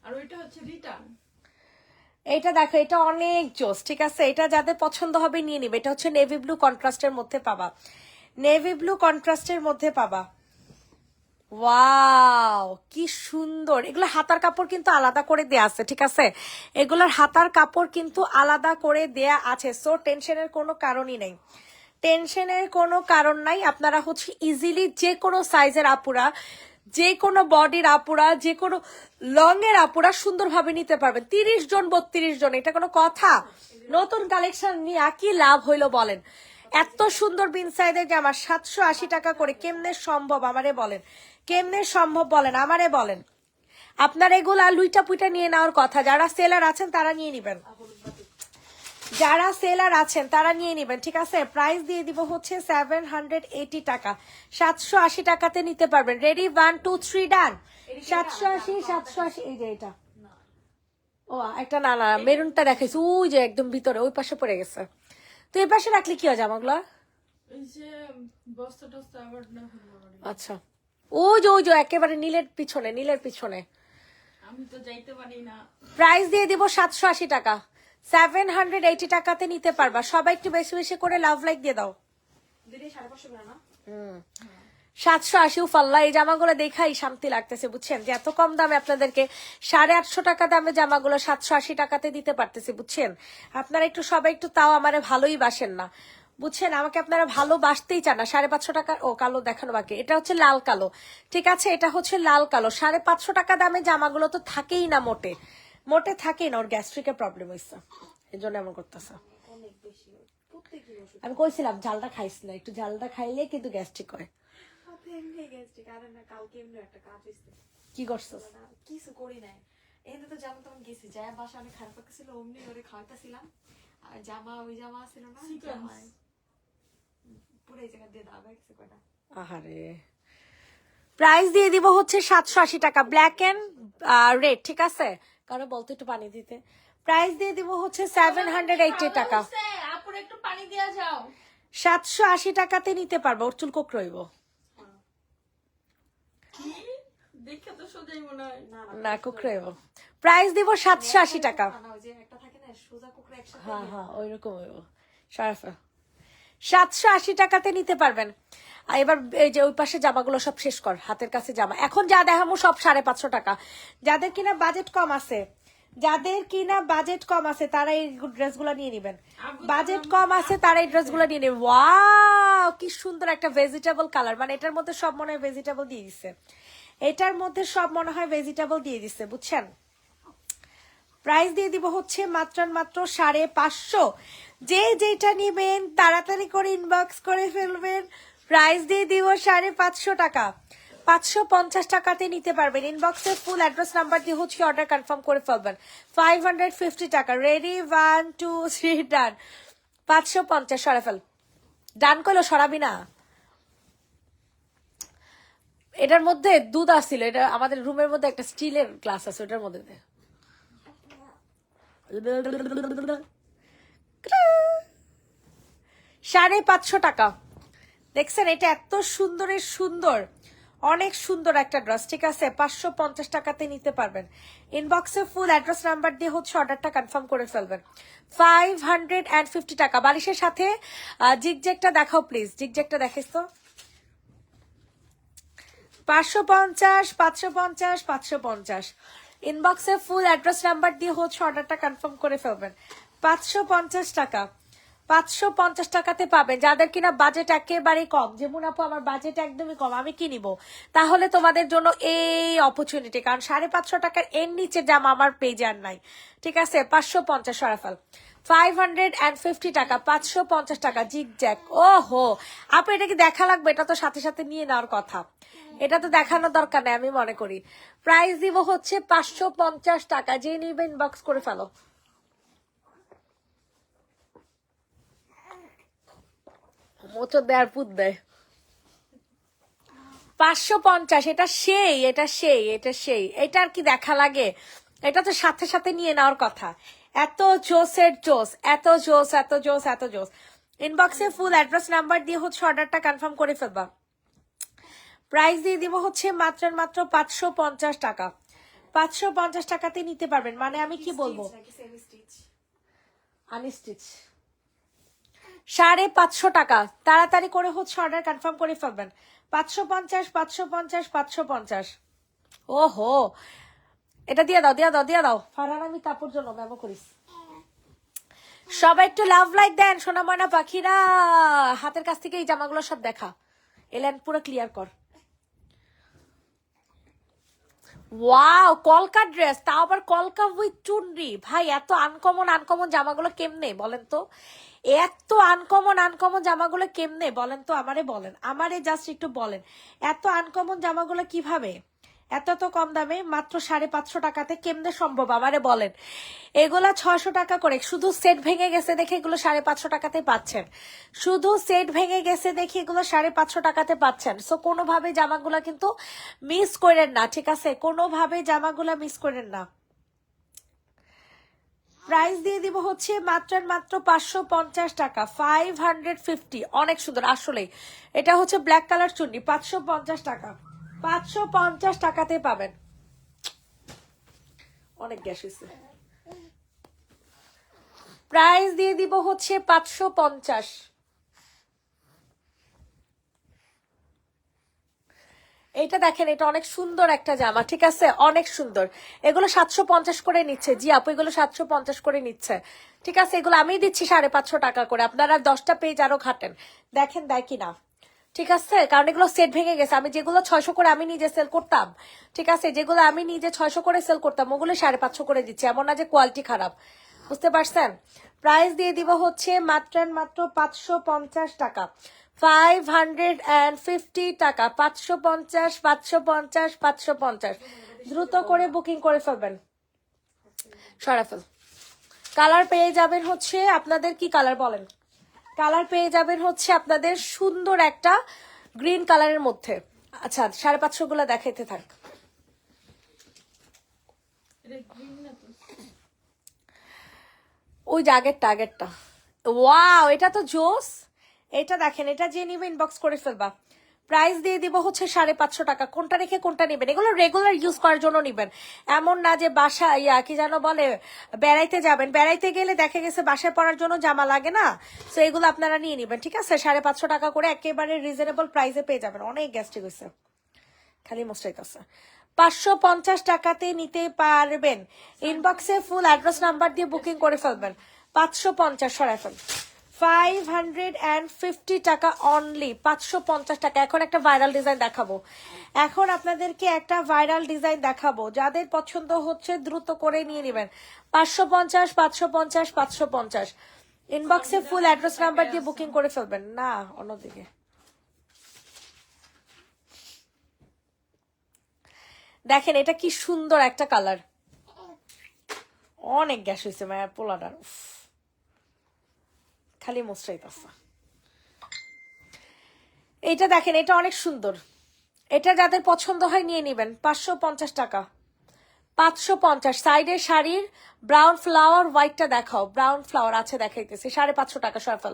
আর ওইটা হচ্ছে রিটার্ন। এটা দেখো, এটা অনেক জোস, ঠিক আছে? এটা যাদের পছন্দ হবে নিয়ে নিবে। এটা হচ্ছে নেভি ব্লু কন্ট্রাস্টের মধ্যে পাবা, নেভি ব্লু কন্ট্রাস্টের মধ্যে পাবা। ওয়াও, কি সুন্দর! এগুলো হাতার কাপড় কিন্তু আলাদা করে দেয়া আছে, ঠিক আছে? এগুলোর হাতার কাপড় কিন্তু আলাদা করে দেয়া আছে, সো টেনশনের কোনো কারণই নেই, টেনশনের কোনো কারণ নাই। আপনারা হচ্ছে ইজিলি যে কোনো সাইজের আপুরা, যে কোনো বডির আপুরা, যে কোনো লং এর আপুরা সুন্দরভাবে নিতে পারবেন। 30 জন 32 জন, এটা কোনো কথা? নতুন কালেকশন নিয়ে কি লাভ হইলো বলেন? এত সুন্দর বিন সাইজের জামা 780 টাকা করে কেমনে সম্ভব? আমারে বলেন, কেমনে সম্ভব বলেন, আমারে বলেন। আপনার এগুলা লুইটা পুইটা নিয়ে নেওয়ার কথা। যারা সেলার আছেন তারা নিয়ে নিবেন, যারা সেলার আছেন তারা নিয়ে নিবেন, ঠিক আছে? প্রাইস দিয়ে দিব হচ্ছে 780 টাকা। 780 টাকাতে নিতে পারবেন। রেডি, 1 2 3 ডান। 780 এই যে এটা। ও একটা না না, মেরুনটা দেখাইছি ওই যে একদম ভিতরে ওই পাশে পড়ে গেছে। তো এই পাশে রাখলে কি হয় জামাগুলা? এই যে বস্তা টস্তা আবার না হলো আবার। আচ্ছা, ওই যে একেবারে নীলের পিছনে, নীলের পিছনে। আমি তো যাইতে পারি না। প্রাইস দিয়ে দিব 780 টাকা। 780 টাকাতে নিতে পারবা। সবাই একটু বেশি বেশি করে লাভ লাইক দিয়ে দাও। দিদি 550 করে না 780 উফাল্লা, এই জামাগুলো দেখাই শান্তি লাগতেছে, বুঝছেন? যে এত কম দামে আপনাদেরকে 850 টাকা দামে জামাগুলো 780 টাকাতে দিতে পারতেছি, বুঝছেন? আপনারা একটু সবাই একটু তাও আমারে ভালোই বাসেন না, বুঝছেন? আমাকে আপনারা ভালোবাসতেই চান না। 550 টাকা, ও কালো দেখানো বাকি, এটা হচ্ছে লাল কালো, ঠিক আছে? এটা হচ্ছে লাল কালো। 550 টাকা দামে জামাগুলো তো থাকেই না, মোটে মোটে থাকেই না। ওর গ্যাস্ট্রিকের প্রবলেম হয়েছে, এই জন্য এমন করতেছে। অনেক বেশি প্রত্যেকই ওষুধ আমি কইছিলাম ঝালটা খাইস না, একটু ঝালটা খাইলে কিন্তু গ্যাস্ট্রিক হয়। হাতে এমনি গেছে কারণ না কালকে এমনি একটা কাজ হইছে কি করছস? না কিছু করি নাই এতে তো জামা তখন গেছি যায় বাসা অনেক খারাপ লাগছিল অমনি ওরে খাওয়াইতেছিলাম আর জামা ওই জামা ছিল না জামায় পুরো এই জায়গা দিয়ে দাবা কিছু কয়টা আহারে। প্রাইস দিয়ে দিব হচ্ছে 780 টাকা, ব্ল্যাক এন্ড রেড, ঠিক আছে? কারো বলতে একটু পানি দিতে। প্রাইস দিয়ে দিব হচ্ছে 780 টাকা। আপুর একটু পানি দিয়া যাও। 780 টাকাতে নিতে পারবো। ওর চুল কোক রইব কি দেখে তো সোজাই মনে হয়। না, কোক রইব। প্রাইস দিব 780 টাকা। না ওই যে একটা থাকে না সোজা কুকুর একসাথে হ্যাঁ হ্যাঁ, ওইরকম হইব। সারাফা 780 টাকাতে নিতে পারবেন। আর এবার এই যে ওই পাশে জামাগুলো সব শেষ কর, হাতের কাছে জামা এখন যা দেখাবো সব 550 টাকা। যাদের কিনা বাজেট কম আছে, যাদের কিনা বাজেট কম আছে তারা এই ড্রেসগুলো নিয়ে নেবেন। বাজেট কম আছে তারা এই ড্রেসগুলো নিয়ে নেবেন। ওয়াও, কি সুন্দর একটা ভেজিটেবল কালার, মানে এটার মধ্যে সব মনে হয় ভেজিটেবল দিয়ে দিচ্ছে, এটার মধ্যে সব মনে হয় ভেজিটেবল দিয়ে দিচ্ছে, বুঝছেন? প্রাইস দিয়ে দিব হচ্ছে মাত্র 550। যে যেটা নেবেন তাড়াতাড়ি করে ইনবক্স করে ফেলবেন। প্রাইস দিয়ে দিব 550 টাকা। 550 টাকাতে নিতে পারবেন। ইনবক্সে ফুল অ্যাড্রেস নাম্বার দিয়ে হচ্ছে অর্ডার কনফার্ম করে ফেলবেন। 550 টাকা। রেডি, 1 2 3 ডান। 550 সরা ফেল। ডান করলো, সরাবি না। এটার মধ্যে দুধ আসছিল, এটা আমাদের রুমের মধ্যে একটা স্টিলের গ্লাস আছে, ওটার মধ্যে দে। 550 টাকা। দেখছেন, এটা এত সুন্দরের সুন্দর, অনেক সুন্দর একটা ড্রেস, ঠিক আছে? 550 টাকাতে নিতে পারবেন। ইনবক্সে ফুল অ্যাড্রেস নাম্বার দিয়ে হচ্ছে অর্ডারটা কনফার্ম করে ফেলবেন। 550 টাকা। বালিশের সাথে জিগজ্যাগটা দেখাও প্লিজ, জিগজ্যাগটা দেখিস তো। 550 550 550। ইনবক্সে ফুল অ্যাড্রেস নাম্বার দিয়ে হচ্ছে অর্ডারটা কনফার্ম করে ফেলবেন। 550 টাকা, 550 টাকাতে পাবেন। যাদের কিনা বাজেট একেবারে কম, যেমন আপু আমার বাজেট একদমই কম, আমি কি নিব, তাহলে তোমাদের জন্য এই অপরচুনিটি। কারণ 550 টাকার এর নিচে জামা আমার পেজে আর নাই, ঠিক আছে। 550 সরাফল 550 টাকা, 550 টাকা জিগজ্যাগ। ওহো আপু এটা কি দেখা লাগবে? এটা তো সাথে সাথে নিয়ে নেওয়ার কথা, এটা তো দেখানোর দরকার নেই আমি মনে করি। প্রাইস দিব হচ্ছে 550 টাকা, যে নিবে ইনবক্স করে ফেলো। মোচর দেয়ার পুত দেয় 550। এটা সেই, এটা সেই, এটা সেই, এটা আর কি দেখা লাগে? এটা তো সাথে সাথে নিয়ে নেওয়ার কথা। এত জোসের জোস, এত জোস, এত জোস, এত জোস। ইনবক্সে ফুল অ্যাড্রেস নাম্বার দিয়ে হচ্ছে অর্ডারটা কনফার্ম করে ফেলবা। প্রাইস দিয়ে দিব হচ্ছে মাত্র 550 টাকা। 550 টাকাতে নিতে পারবেন। মানে আমি কি বলবো, আনস্টিচ 550 টাকা। তাড়াতাড়ি করে হচ্ছে অর্ডার কনফার্ম করে ফেলবেন। 550, 550, 550। ওহো এটা দিয়ে দাও, দিয়ে দাও, দিয়ে দাও। ফারহান আমি কাপড় জন্য মেমো করিস। সবাই একটু লাভ লাইক দেন সোনা ময়না পাখিরা। হাতের কাছ থেকে এই জামাগুলো সব দেখা, এলেন পুরো ক্লিয়ার কর। ওয়াও কলকা ড্রেস, তাও আবার কলকা উইথ চুনরি। ভাই এত আনকমন আনকমন জামাগুলো কেমনে বলেন তো? এত আনকমন আনকমন জামাগুলো কেমনে বলেন তো? আমারে বলেন, আমারে জাস্ট একটু বলেন, এত আনকমন জামাগুলো কিভাবে এত তো কম দামে মাত্র 550 টাকাতে কেমনে সম্ভব আমারে বলেন? এগুলা 600 টাকা করে। শুধু সেট ভেঙে গেছে দেখে এগুলো 550 টাকাতে পাচ্ছেন। শুধু সেট ভেঙে গেছে দেখে এগুলো 550 টাকাতে পাচ্ছেন। সো কোনোভাবে জামাগুলা কিন্তু মিস করেন না, ঠিক আছে? কোনোভাবে জামাগুলা মিস করেন না। প্রাইস দিয়ে দিব হচ্ছে মাত্র 550 টাকা, 550। অনেক সুন্দর আসলে। এটা হচ্ছে ব্ল্যাক কালার চুন্নি, 550 টাকা, 550 টাকাতে পাবেন। অনেক গ্যাস হয়েছে। প্রাইস দিয়ে দিব হচ্ছে 550। এটা দেখেন, এটা অনেক সুন্দর একটা জামা, ঠিক আছে? অনেক সুন্দর। এগুলো 750 করে নিচ্ছে। জি আপু এগুলো 750 করে নিচ্ছে, ঠিক আছে? এগুলো আমি দিচ্ছি 550 টাকা করে। আপনারা 10টা পেজ আরো ঘাটেন, দেখেন দেয় কিনা, ঠিক আছে? কারণ এগুলো সেট ভেঙে গেছে। আমি যেগুলো 600 করে আমি নিজে সেল করতাম, ঠিক আছে, যেগুলো আমি নিজে 600 করে সেল করতাম ওগুলো 550 করে দিচ্ছি। এমন না যে কোয়ালিটি খারাপ, বুঝতে পারছেন? প্রাইস দিয়ে দিব হচ্ছে মাত্র 550 টাকা, 550 টাকা, 550, 550, 550। দ্রুত করে বুকিং করে ফেলবেন। সরাফল কালার পেয়ে যাবেন হচ্ছে আপনাদের, কি কালার বলেন? কালার পেয়ে যাবেন হচ্ছে আপনাদের সুন্দর একটা গ্রিন কালারের মধ্যে। আচ্ছা 550 গুলা দেখাইতে থাক। ওই যে আগেরটা। ওয়াও এটা তো জোস। এটা দেখেন, এটা যে নিবে ইনবক্স করে ফেলবা। প্রাইস দিয়ে দিব হচ্ছে 550 টাকা। কোনটা রেখে কোনটা নেবেন? এগুলো রেগুলার ইউজ করার জন্য নিবেন, এমন না যে বাসা কি যেন বলে বেড়াইতে যাবেন, বেড়াইতে গেলে দেখা গেছে বাসায় পরার জন্য জামা লাগে না। তো এগুলো আপনারা নিয়ে নিবেন, ঠিক আছে? 550 টাকা করে একেবারে রিজনেবল প্রাইসে পেয়ে যাবেন। অনেক গ্যাস্ট্রিক হয়েছে, খালি মোস্টাইক আছে। 550 টাকাতে নিতে পারবেন। ইনবক্সে ফুল অ্যাড্রেস নাম্বার দিয়ে বুকিং করে ফেলবেন। 550 সরাই ফেল, 550 টাকা অনলি, 550 টাকা। এখন একটা ভাইরাল ডিজাইন দেখাবো, এখন আপনাদেরকে একটা ভাইরাল ডিজাইন দেখাবো। যাদের পছন্দ হচ্ছে দ্রুত করে নিয়ে নেবেন। 550, 550, 550। ইনবক্সে ফুল অ্যাড্রেস নাম্বার দিয়ে বুকিং করে ফেলবেন। না অন্যদিকে দেখেন, এটা কি সুন্দর একটা কালার। অনেক গ্যাস হয়েছে মায়ের পোলাটার, খালি মোস্টাইতাছে। এটা দেখেন, এটা অনেক সুন্দর। এটা যাদের পছন্দ হয় নিয়ে নেবেন। 550 টাকা, 550। সাইডের শাড়ির ব্রাউন ফ্লাওয়ার হোয়াইটটা দেখাও। ব্রাউন ফ্লাওয়ার আছে, দেখাইতেছি। 550 টাকা সরফল।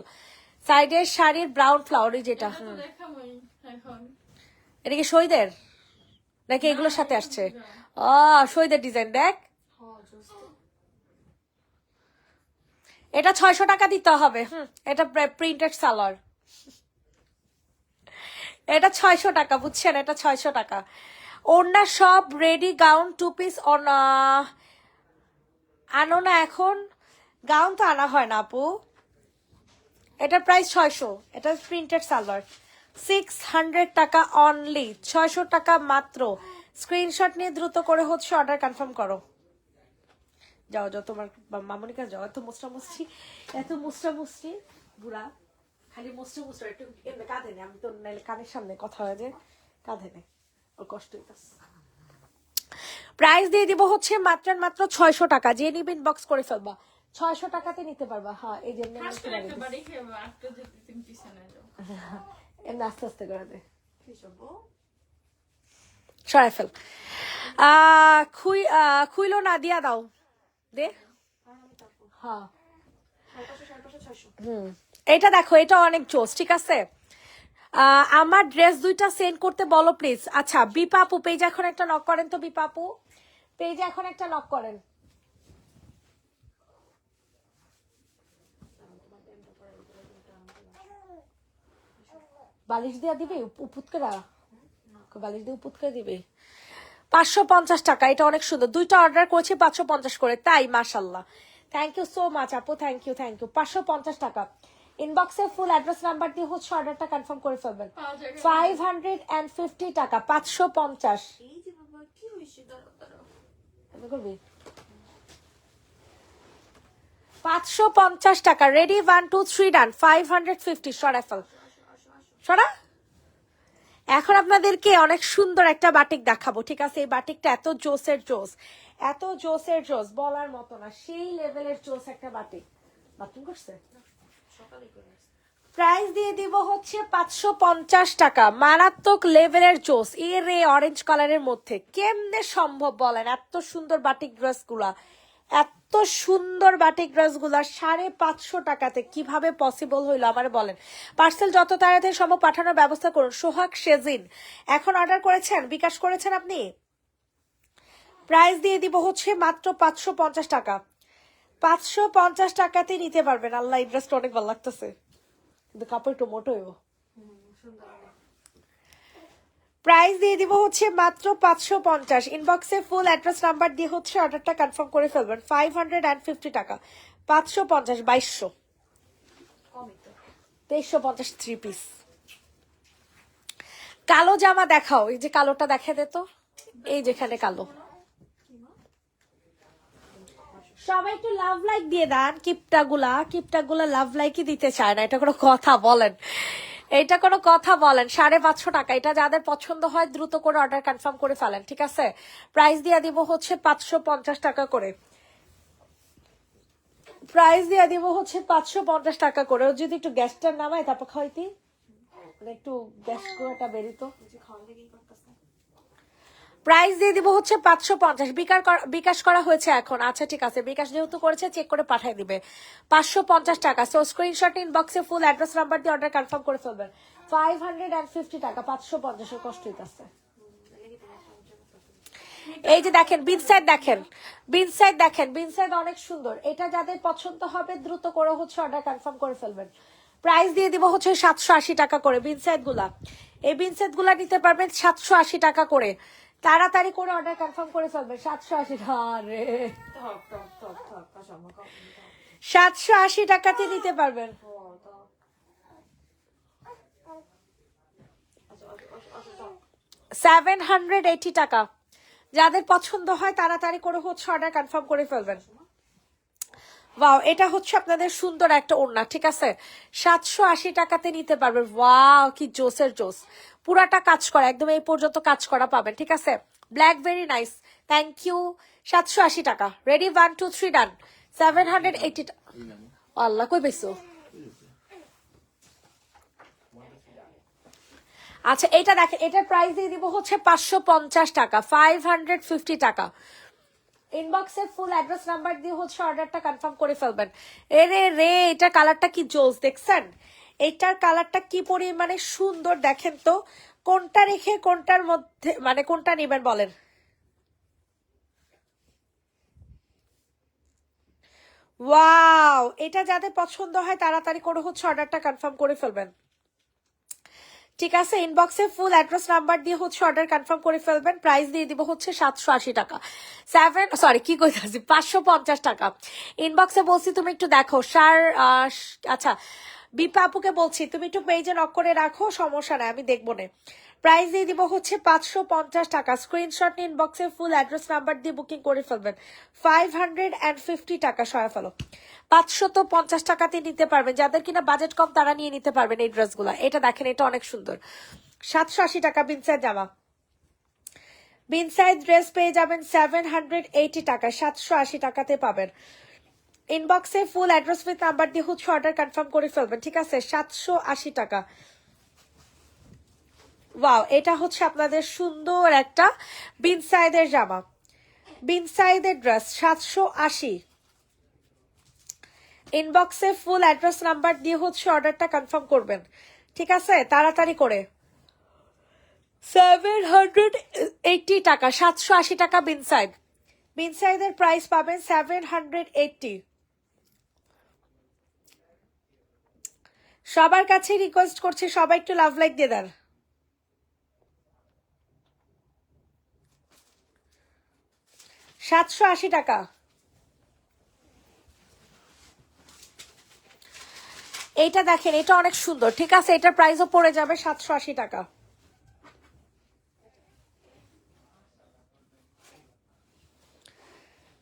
সাইডের শাড়ির ব্রাউন ফ্লাওয়ার, যেটা এটা কি শহীদের নাকি এগুলোর সাথে আসছে? শহীদের ডিজাইন দেখ। এটা 600 টাকা দিতে হবে। এটা প্রিন্টেড সালোয়ার, এটা 600 টাকা, বুঝছেন? এটা 600 টাকা। ওড়না সব রেডি, গাউন 2 পিস আনো না এখন? গাউন তো আনা হয় না আপু। এটার প্রাইস 600, এটা প্রিন্টেড সালোয়ার, 600 টাকা অনলি, 600 টাকা মাত্র। স্ক্রিনশট নিয়ে দ্রুত করে হচ্ছে অর্ডার কনফার্ম করো। যাও যাও তোমার মামনিকা যাও, এত মুসরা বুড়া, খালি মুসরা একটু এমনি কাঁধে নে, আমি তো নাইলে কানের সামনে কথা হয় যে কাঁধে নে, ওর কষ্ট হইতাছে। প্রাইস দিয়ে দিব হচ্ছে মাত্র 600 টাকা, যে নিবে ইনবক্স করে ফেলবা, 600 টাকাতে নিতে পারবা। হ্যাঁ এই যে এমনি আস্তে আস্তে করে দে, সরাই ফেল। খুইলো না, দিয়া দাও দে। হ্যাঁ এটা দেখো, এটা অনেক জোস, ঠিক আছে। আমার ড্রেস দুইটা সেন্ড করতে বলো প্লিজ। আচ্ছা বিপা আপু পেজ এখন একটা নক করেন তো, বিপা আপু পেজ এখন একটা নক করেন। বালিশ দিয়া দিবে উপুতকেরা, বালিশ দিয়ে উপুতকে দিবে। 550 টাকা, এটা অনেক সুন্দর, দুইটা অর্ডার করেছি 550 করে, তাই মাশাল্লাহ, থ্যাংক ইউ সো মাচ আপু, থ্যাংক ইউ 550 টাকা। ইনবক্সে ফুল অ্যাড্রেস নাম্বার দিয়ে হচ্ছে অর্ডারটা কনফার্ম করে ফেলবেন। 550 টাকা, 550 করবি, 550 টাকা। রেডি 1 2 3 ডান, 550 সরাফল সরা। এখন আপনাদেরকে অনেক সুন্দর একটা বাটিক দেখাবো, ঠিক আছে। এই বাটিকটা এত জোসের জোস বলার মতো না, সেই লেভেলের জোস একটা বাটিক। বাথরুম করছে, প্রাইস দিয়ে দিব হচ্ছে 550 টাকা, মারাত্মক লেভেলের জোস। এর অরেঞ্জ কালারের মধ্যে কেমনে সম্ভব বলেন, এত সুন্দর বাটিক ড্রেস গুলা, এত সুন্দর বাটিক ড্রেস গুলা 550 টাকাতে কিভাবে পসিবল হইলো আমার বলেন। পার্সেল যত তাড়াতাড়ি সম্ভব পাঠানোর ব্যবস্থা করুন। সোহাগ সেজিন এখন অর্ডার করেছেন, বিকাশ করেছেন আপনি, প্রাইস দিয়ে দিব হচ্ছে মাত্র 550 টাকা, 550 টাকাতে নিতে পারবেন। আল্লাহ এই ড্রেসটা অনেক ভালো লাগতেছে, কিন্তু কাপড় একটু মোটো হইব। প্রাইস দিয়ে দিব হচ্ছে মাত্র 550। ইনবক্সে ফুল অ্যাড্রেস নাম্বার দিয়ে হচ্ছে অর্ডারটা কনফার্ম করে ফেলবেন। 550 টাকা, 550, 2200, 2350 3 পিস। কালো জামা দেখাও, এই যে কালোটা দেখে দে তো, এই যেখানে কালো। সবাই একটু লাভ লাইক দিয়ে দেন। কিপটাগুলা লাভ লাইকই দিতে চায় না, এটা কোনো কথা বলেন, এটা কোনো কথা বলেন। 550 টাকা, এটা যাদের পছন্দ হয় দ্রুত করে অর্ডার কনফার্ম করে ফেলেন, ঠিক আছে। প্রাইস দিয়ে দিব হচ্ছে 550 টাকা করে, প্রাইস দিয়ে দিব হচ্ছে 550 টাকা করে। যদি একটু গ্যাসটা নামায় তারপর খাইতি, একটু গ্যাস করে বেরিত। প্রাইস দিয়ে দিব হচ্ছে 550, বিকাশ করা হয়েছে এখন। আচ্ছা ঠিক আছে, বিকাশ যেহেতু করেছে চেক করে পাঠিয়ে দিবে। 550 টাকা। সো স্ক্রিনশট ইনবক্সে ফুল অ্যাড্রেস নাম্বার দিয়ে অর্ডার কনফার্ম করে ফেলবেন। 550 টাকা, 550 কষ্ট হইতাছে। এই যে দেখেন বিনসাইড, বিনসাইড অনেক সুন্দর। এটা যাদের পছন্দ হবে দ্রুত করে হচ্ছে অর্ডার কনফার্ম করে ফেলবেন। প্রাইস দিয়ে দিব হচ্ছে 780 টাকা করে। বিনসাইড গুলা, এই বিনসাইড গুলা নিতে পারবেন 780 টাকা করে। তাড়াতাড়ি করে অর্ডার কনফার্ম করে ফেলবেন। 780 টাকাতে নিতে পারবেন। 780 টাকা। যাদের পছন্দ হয় তাড়াতাড়ি করে হচ্ছে অর্ডার কনফার্ম করে ফেলবেন। ওয়াও, এটা হচ্ছে আপনাদের সুন্দর একটা ওড়না, ঠিক আছে। 780 টাকাতে নিতে পারবেন। ওয়াও কি জোসের জোস, পুরাটা কাজ করা, একদম এই পর্যন্ত কাজ করা পাবেন, ঠিক আছে। Black very nice, thank you. 780 টাকা। রেডি 1 2 3 ডান। 780 টাকা। আল্লাহ কই পেয়েছো? আচ্ছা এটা দেখেন, এটার প্রাইস দিয়ে দিব হচ্ছে 550 টাকা, 550 টাকা। ইনবক্সে ফুল অ্যাড্রেস নাম্বার দিয়ে হচ্ছে অর্ডারটা কনফার্ম করে ফেলবেন। রে এটা কালারটা কি জোস, দেখছেন? এইটার কালারটা কি পরিমাণে সুন্দর, দেখেন তো। কোনটা রেখে কোনটার মধ্যে, মানে কোনটা নেবেন বলেন। ওয়াও, এটা যাদের পছন্দ হয় তাড়াতাড়ি করে হচ্ছে অর্ডারটা কনফার্ম করে ফেলবেন। ঠিক আছে, ইনবক্সে ফুল অ্যাড্রেস নাম্বার দিয়ে হচ্ছে অর্ডার কনফার্ম করে ফেলবেন। প্রাইস দিয়ে দিব হচ্ছে 780 টাকা, 550 টাকা। ইনবক্সে বলছি তুমি একটু দেখো আচ্ছা বিপা আপুকে বলছি তুমি একটু পেজে নক করে রাখো, সমস্যা নাই, আমি দেখবো না। প্রাইস দিয়ে দিব হচ্ছে 550 টাকা। স্ক্রিনশট নিয়ে ইনবক্সে ফুল অ্যাড্রেস নাম্বার দিয়ে বুকিং করে ফেলবেন। 550 টাকা সয়া ফেলো। 550 টাকাতে নিতে পারবেন, যাদের কিনা বাজেট কম তারা নিয়ে নিতে পারবেন এই ড্রেসগুলো। এটা দেখেন, এটা অনেক সুন্দর। 780 টাকা বিনসাইড জামা, বিনসাইড ড্রেস পেয়ে যাবেন 780 টাকা, 780 টাকাতে পাবেন। ইনবক্সে ফুল অ্যাড্রেস উইথ নাম্বার দিয়ে হচ্ছে অর্ডার কনফার্ম করে ফেলবেন, ঠিক আছে? 780 টাকা। ওয়াও, এটা হচ্ছে আপনাদের সুন্দর একটা বিনসাইডের জামা, বিনসাইডের ড্রেস 780। ইনবক্সে ফুল অ্যাড্রেস নাম্বার দিয়ে হচ্ছে অর্ডারটা কনফার্ম করবেন, ঠিক আছে? তাড়াতাড়ি করে। 780 টাকা, 780 টাকা বিনসাইড। বিনসাইডের প্রাইস পাবেন 780। সবার কাছে রিকোয়েস্ট করছি সবাই একটু লাভ লাইক দিয়ে দেন। $780 টাকা। এইটা দেখেন, এটা অনেক সুন্দর, ঠিক আছে? এটার প্রাইসও পড়ে যাবে 780 টাকা।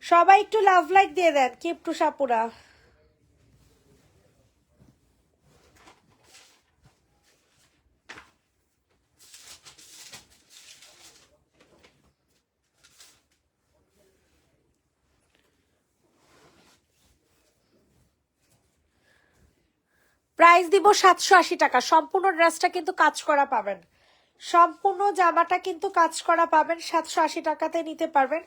সবাই একটু লাভ লাইক দিয়ে দেন, কিপ টু সাপুরা। প্রাইস দিব 780 টাকা। সম্পূর্ণ ড্রেসটা কিন্তু কাজ করা পাবেন, সম্পূর্ণ জামাটা কিন্তু কাজ করা পাবেন। 780 টাকাতে নিতে পারবেন।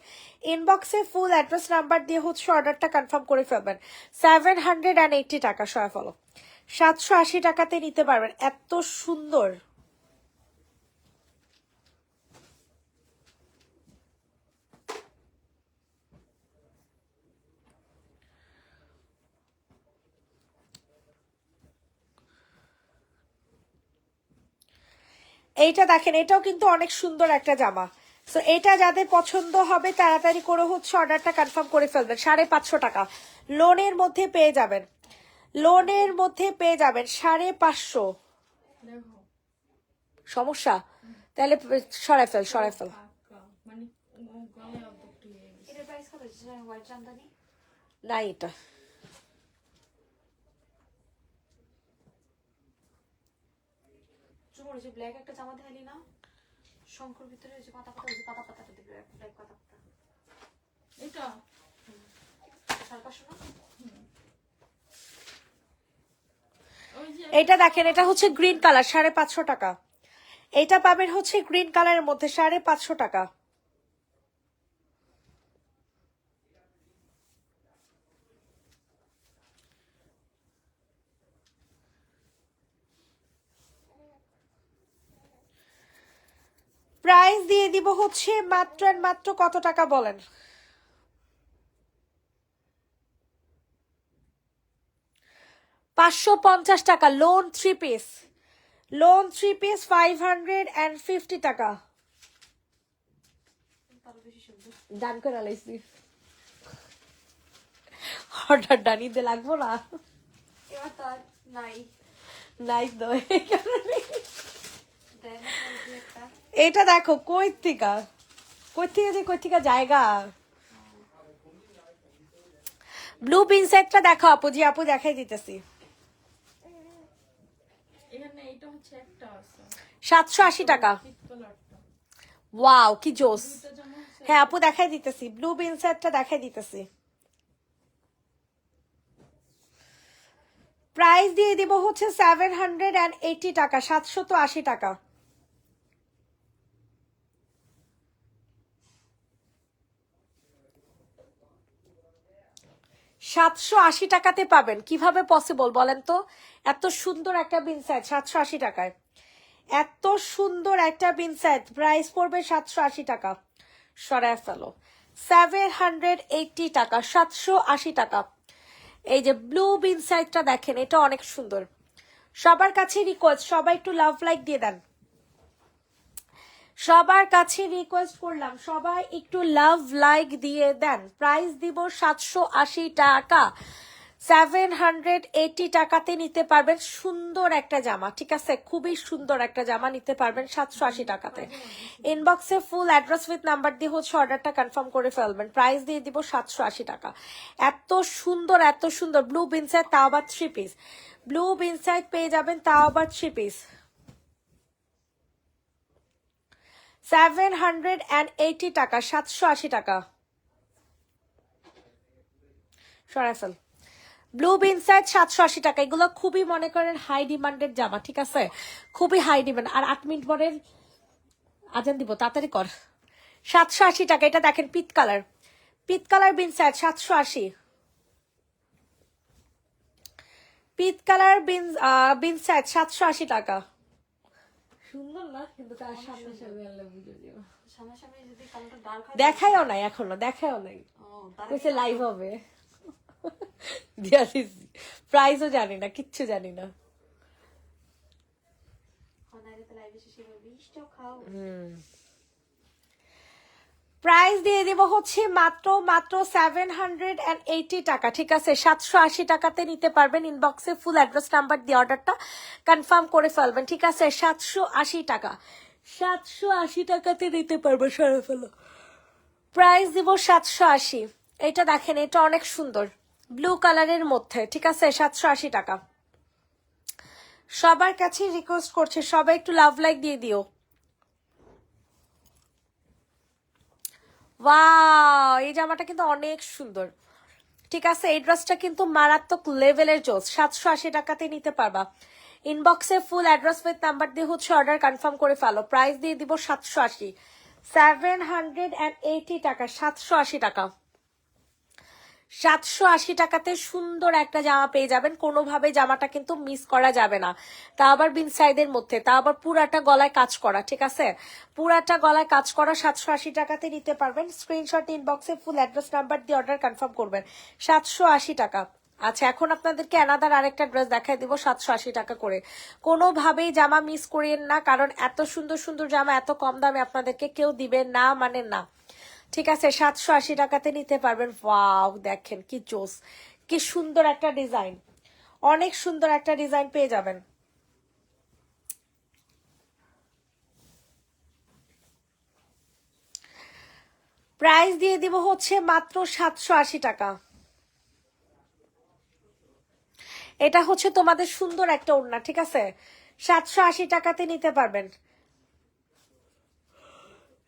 ইনবক্সে ফুল অ্যাড্রেস নাম্বার দিয়ে হচ্ছে অর্ডারটা কনফার্ম করে ফেলবেন। 780 টাকা সয়া ফলো। 780 টাকাতে নিতে পারবেন, এত সুন্দর। এইটা দেখেন, এটাও কিন্তু অনেক সুন্দর একটা জামা। সো এটা যাদের পছন্দ হবে তাড়াতাড়ি করে হচ্ছে অর্ডারটা কনফার্ম করে ফেলবেন। 550 টাকা লোনের মধ্যে পেয়ে যাবেন, লোনের মধ্যে পেয়ে যাবেন 550। সমস্যা তাহলে সরাই ফেল, সরাই ফেল। মানে গলায় অর্ধেকটা হয়ে গেছে। এটার প্রাইস কত? হোয়াইট জামদানি না, এটা চুমড়ি যে ব্ল্যাক একটা জামা দেখালি না, শঙ্কর ভিতরে যে পাতা পাতা, ওই যে পাতা পাতাটা দিবে, ব্ল্যাক পাতা পাতা। এটা 550 না? ওই যে এইটা দেখেন, এটা হচ্ছে গ্রিন কালার, 550 টাকা। এইটা পাবেন হচ্ছে গ্রিন কালারের মধ্যে 550 টাকা। প্রাইস দিয়ে দিব হচ্ছে মাত্র আর মাত্র কত টাকা বলেন? $550 টাকা। লোন 3 পিস, লোন 3 পিস 550 টাকা। তারও বেশি সুন্দর। ডান করে লাইছি, অর্ডার ডানিতে লাগবো না, এবার তার নাই নাই তো এই কারণে। দেয় না এই একটা। এটা দেখো কই থেকে যে কই থেকে জায়গা। ব্লু পিন সেটটা দেখো আপু, জি আপু দেখাই দিতেছি। এখানে এটা হচ্ছে একটা আছে 780 টাকা। পিট কালারটা। ওয়াও কি জোস। দুটো জামা আছে। হ্যাঁ আপু দেখাই দিতেছি, ব্লু পিন সেটটা দেখাই দিতেছি। প্রাইস দিয়ে দিব হচ্ছে 780 টাকা, 780 টাকা। 780 টাকাতে পাবেন, কিভাবে পসিবল বলেন তো? এত সুন্দর একটা বিনসাইড 780 টাকায়, এত সুন্দর একটা বিনসাইড প্রাইস পড়বে 780 টাকা। সরায় ফেলো, 780 টাকা, 780 টাকা। এই যে ব্লু বিনসাইডটা দেখেন, এটা অনেক সুন্দর, সবার কাছে রিকোয়েস্ট, সবাই একটু লাভ লাইক দিয়ে দেন। সবার কাছে রিকোয়েস্ট করলাম, সবাই একটু লাভ লাইক দিয়ে দেন। প্রাইস দিব 780 টাকা, 780 টাকাতে নিতে পারবেন সুন্দর একটা জামা। ঠিক আছে, খুবই সুন্দর একটা জামা নিতে পারবেন 780 টাকাতে। ইনবক্সে ফুল অ্যাড্রেস উইথ নাম্বার দিয়ে হচ্ছে অর্ডারটা কনফার্ম করে ফেলবেন। প্রাইস দিয়ে দিব 780 টাকা। এত সুন্দর এত সুন্দর ব্লু বিনসাইড, তাও আবার 3 পিস। ব্লু বিনসাইড পেয়ে যাবেন, তাও আবার 3 পিস। 780 টাকা, 780 টাকা। সরাসল ব্লু বিনসাইড 780 টাকা। এগুলো খুবই মনে করেন হাই ডিমান্ডেড জামা। ঠিক আছে, খুবই হাই ডিমান্ড। আর 8 মিনিট পরের আজান দিব, তাড়াতাড়ি কর। 780 টাকা। এটা দেখেন পিত কালার, পিত কালার বিনসাইড 780। পিত কালার বিনসাইড 780 টাকা। সুন্দর না, কিন্তু তার সামনে সামনে আনলে বুঝে যাবে। সামনাসামনি যদি কালারটা ডার্ক হয় দেখায়ও নাই এখনো, দেখায়ও নাই। কইছে লাইভ হবে। প্রাইসও জানি না, কিচ্ছু জানি না। প্রাইস দিয়ে দিব হচ্ছে মাত্র 780 টাকা। ঠিক আছে, 780 টাকাতে নিতে পারবেন। ইনবক্সে ফুল অ্যাড্রেস নাম্বার দিয়ে অর্ডারটা কনফার্ম করে ফেলবেন। ঠিক আছে, 780 টাকা, 780 টাকাতে নিতে পারবেন। সরে ফেলো। প্রাইস দিব 780। এটা দেখেন, এটা অনেক সুন্দর ব্লু কালারের মধ্যে। ঠিক আছে, 780 টাকা। সবার কাছে রিকোয়েস্ট করছে, সবাই একটু লাভ লাইক দিয়ে দিও। ওয়াও, এই জামাটা কিন্তু অনেক সুন্দর। ঠিক আছে, এই ড্রেসটা কিন্তু মারাত্মক লেভেলের জোস। 780 টাকাতে নিতে পারবা। ইনবক্সে ফুল অ্যাড্রেস উইথ নাম্বার দিয়ে হচ্ছে অর্ডার কনফার্ম করে ফেলো। প্রাইস দিয়ে দিব 780, 780 টাকা, 780 টাকা। 780 টাকাতে সুন্দর একটা জামা পেয়ে যাবেন। কোনোভাবে জামাটা কিন্তু মিস করা যাবে না। তা আবার বিন সাইডের মধ্যে, তা আবার পুরাটা গলায় কাজ করা। ঠিক আছে, পুরাটা গলায় কাজ করা 780 টাকাতে নিতে পারবেন। স্ক্রিনশট ইনবক্সে ফুল অ্যাড্রেস নাম্বার দিয়ে অর্ডার কনফার্ম করবেন। 780 টাকা। আচ্ছা, এখন আপনাদেরকে অ্যানাদার আরেকটা ড্রেস দেখাই দিব 780 টাকা করে। কোনোভাবেই জামা মিস করিয়েন না, কারণ এত সুন্দর সুন্দর জামা এত কম দামে আপনাদেরকে কেউ দিবে না, মানে না। ঠিক আছে, 780 টাকাতে নিতে পারবেন। ওয়াও, দেখেন কি জোস, কি সুন্দর একটা ডিজাইন, অনেক সুন্দর একটা ডিজাইন পেয়ে যাবেন। প্রাইস দিয়ে দিব হচ্ছে মাত্র 780 টাকা। এটা হচ্ছে তোমাদের সুন্দর একটা ওড়না। ঠিক আছে, 780 টাকাতে নিতে পারবেন।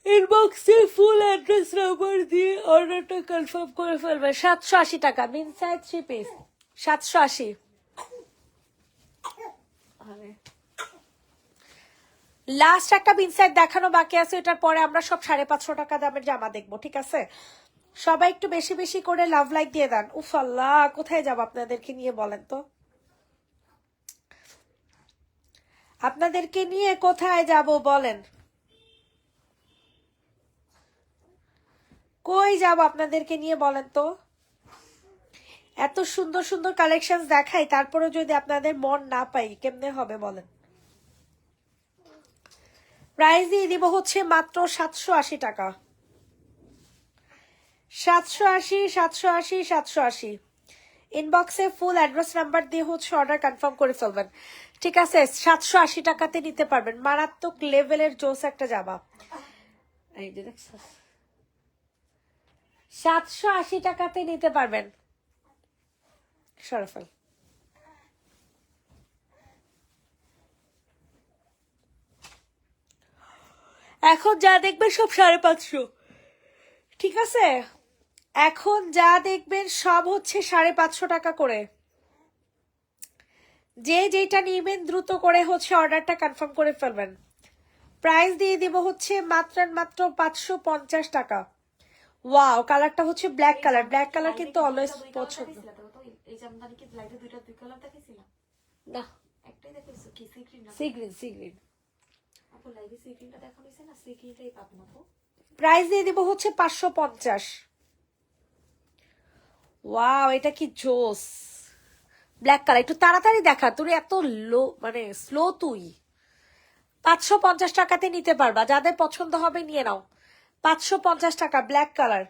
ইনবক্সে ফুল অ্যাড্রেস নাম্বার দিয়ে অর্ডারটা কনফার্ম করে ফেলবেন। 780 টাকা, ইনসাইড 3 পিস 780। লাস্ট একটা ইনসাইড দেখানো বাকি আছে, এটার পরে আমরা সব 550 টাকা দামের জামা দেখবো। ঠিক আছে, সবাই একটু বেশি বেশি করে লাভ লাইক দিয়ে দেন। উফ আল্লাহ, কোথায় যাব আপনাদেরকে নিয়ে বলেন তো? আপনাদেরকে নিয়ে কোথায় যাব বলেন? কই যাব আপনাদেরকে নিয়ে বলেন তো? এত সুন্দর সুন্দর কালেকশন দেখাই, তারপরে যদি আপনাদের মন না পাই কেমনে হবে বলেন? প্রাইস দিয়ে দিব হচ্ছে মাত্র 780 টাকা। 780, 780, 780। ইনবক্সে ফুল অ্যাড্রেস নাম্বার দিয়ে হচ্ছে অর্ডার কনফার্ম করে ফেলবেন। ঠিক আছে, 780 টাকাতে নিতে পারবেন। মারাত্মক লেভেলের জোস একটা জামা। এই যে দেখছো, 780 টাকাতে নিতে পারবেন। সরফল এখন যা দেখবেন সব 550। ঠিক আছে, এখন যা দেখবেন সব হচ্ছে 550 টাকা করে। যে যেটা নিবেন দ্রুত করে হচ্ছে অর্ডারটা কনফার্ম করে ফেলবেন। প্রাইস দিয়ে দিব হচ্ছে মাত্র 550 টাকা। ওয়াও, কালারটা হচ্ছে ব্ল্যাক কালার। ব্ল্যাক কালার কিন্তু অলওয়েজ পছন্দ। এই জামদানি কি লাইটে দুই কালার দেখাইছিলাম না, একটাই দেখাইছো কি সি গ্রিন না? Sea green, sea green. আপু লাইভে সি গ্রিনটা দেখানো হইছে না, সি গ্রিনটাই পাবেন আপু। প্রাইস দিয়ে দিব হচ্ছে 550। ওয়াও, এটা কি জোস, ব্ল্যাক কালার, একটু তাড়াতাড়ি দেখা, তুই এত লো মানে স্লো তুই। 550 টাকাতে নিতে পারবা, যাদের পছন্দ হবে নিয়ে নাও। 550 টাকা ব্ল্যাক কালার,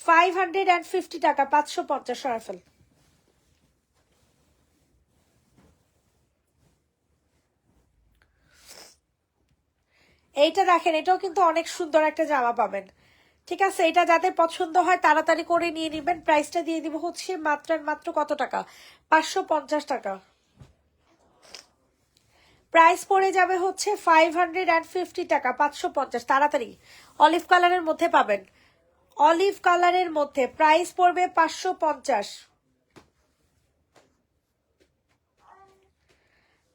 550 টাকা, 550 সরাফেল। এইটা দেখেন, এটাও কিন্তু অনেক সুন্দর একটা জামা পাবেন। ঠিক আছে, এটা যাদের পছন্দ হয় তাড়াতাড়ি করে নিয়ে নিবেন। প্রাইসটা দিয়ে দিব হচ্ছে মাত্র মাত্র কত টাকা, 550 টাকা। প্রাইস পড়ে যাবে হচ্ছে 550 টাকা, 550। তাড়াতাড়ি অলিভ কালারের মধ্যে পাবেন, অলিভ কালারের মধ্যে প্রাইস পড়বে 550।